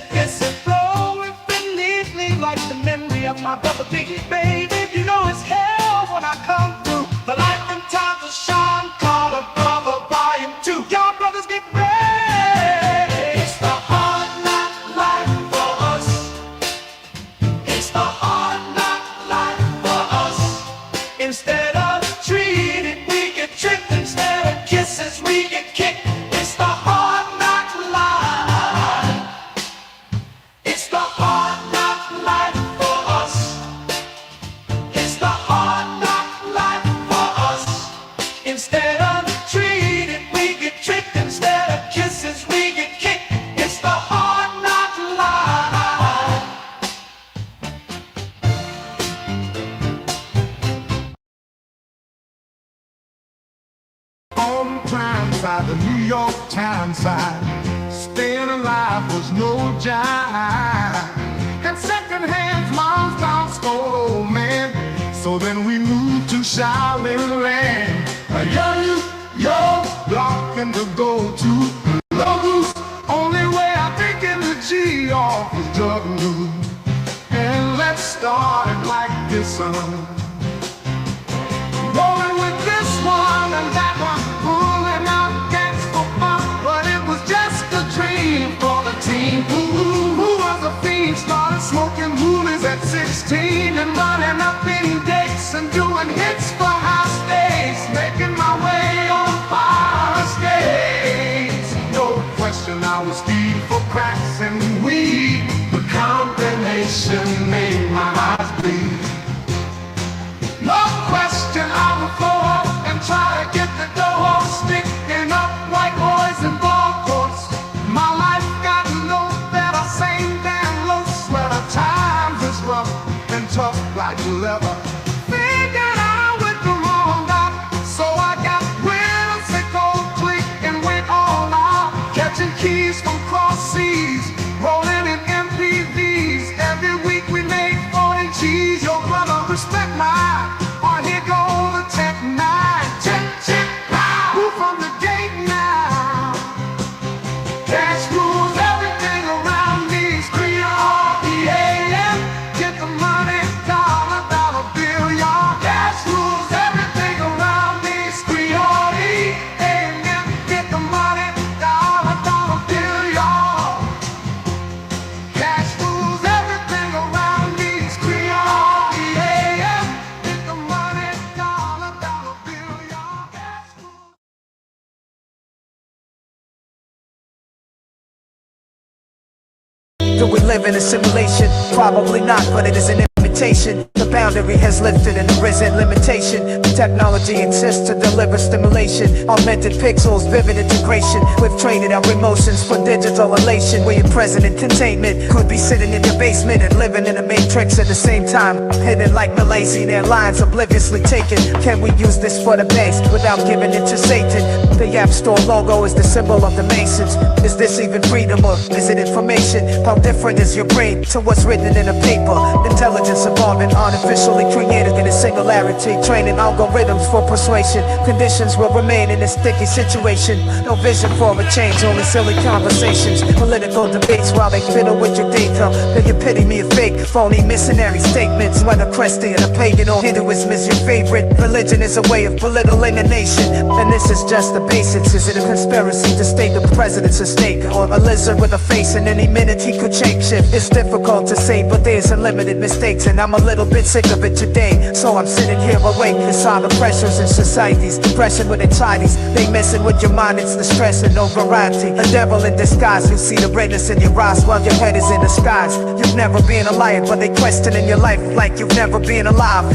flowing beneathly like the memory of my brother Biggie, baby. You know it's hell when I come through. The life and times of Sean Carter, brother, volume 2. Y'all brothers get ready. It's the hard knock life for us. It's the hard knock life for us. Instead of treated, we get tricked. Instead of kisses, we get kicked. It's the hard knock outside the New York town side. Staying alive was no jive. And secondhand mom's down stole old man. So then we moved to Shaolin Land. A young block and to go to Lowe's. Only way I think in the G off was drug news. And let's start it like this, son. Rolling with this one and that one, pulling out gas for fun. But it was just a dream for the team. Who was a fiend? Started smoking moolies at 16 and running up any dates and doing hits for house days, making my way on fire escapes. No question, I was deep for cracks and weed. The combination made my eyes bleed. No question, I would go up and try to get the dough, sticking up white boys and ball courts. My life got no better, same damn low sweater. Times is rough and tough like leather. Figured I went the wrong route, so I got wheels that go click and went all out. Catching keys from cross seas, rolling in MPVs. Every week we made 40 G's. Your brother, respect my eye. On here go the Tech 9. Check, pow. Who from the gate now? Cash rules everything around me. Scream R-E-A-M. Get the money, dollar bill, y'all. Cash rules everything around me. Scream R-E-A-M. Get the money, dollar bill, y'all. Cash rules everything around me. Scream R-E-A-M. Get the money, dollar bill, y'all. Cash rules. Do we live in a simulation? Probably not, but it is an imitation. The boundary has lifted and arisen limitation. Technology exists to deliver stimulation. Augmented pixels, vivid integration. We've traded our emotions for digital elation. We're present in containment. Could be sitting in your basement and living in a matrix at the same time. Hidden like Malaysian Airlines, obliviously taken. Can we use this for the base without giving it to Satan? The App Store logo is the symbol of the Masons. Is this even freedom or is it information? How different is your brain to what's written in a paper? Intelligence evolving, artificially created in a singularity. Training algorithms for persuasion. Conditions will remain in a sticky situation. No vision for a change, only silly conversations. Political debates while they fiddle with your data. Then you pity me a fake, phony missionary statements. Whether Christian or pagan or Hinduism is your favorite. Religion is a way of belittling a nation. And this is just the basics. Is it a conspiracy to state the president's a snake? Or a lizard with a face and any minute he could shapeshift? It's difficult to say, but there's unlimited mistakes. And I'm a little bit sick of it today. So I'm sitting here awake beside the pressures in societies. Depression with anxieties. They messing with your mind, it's the stress and no variety. A devil in disguise, you see the redness in your eyes while your head is in the skies. You've never been a liar, but they questioning your life like you've never been alive.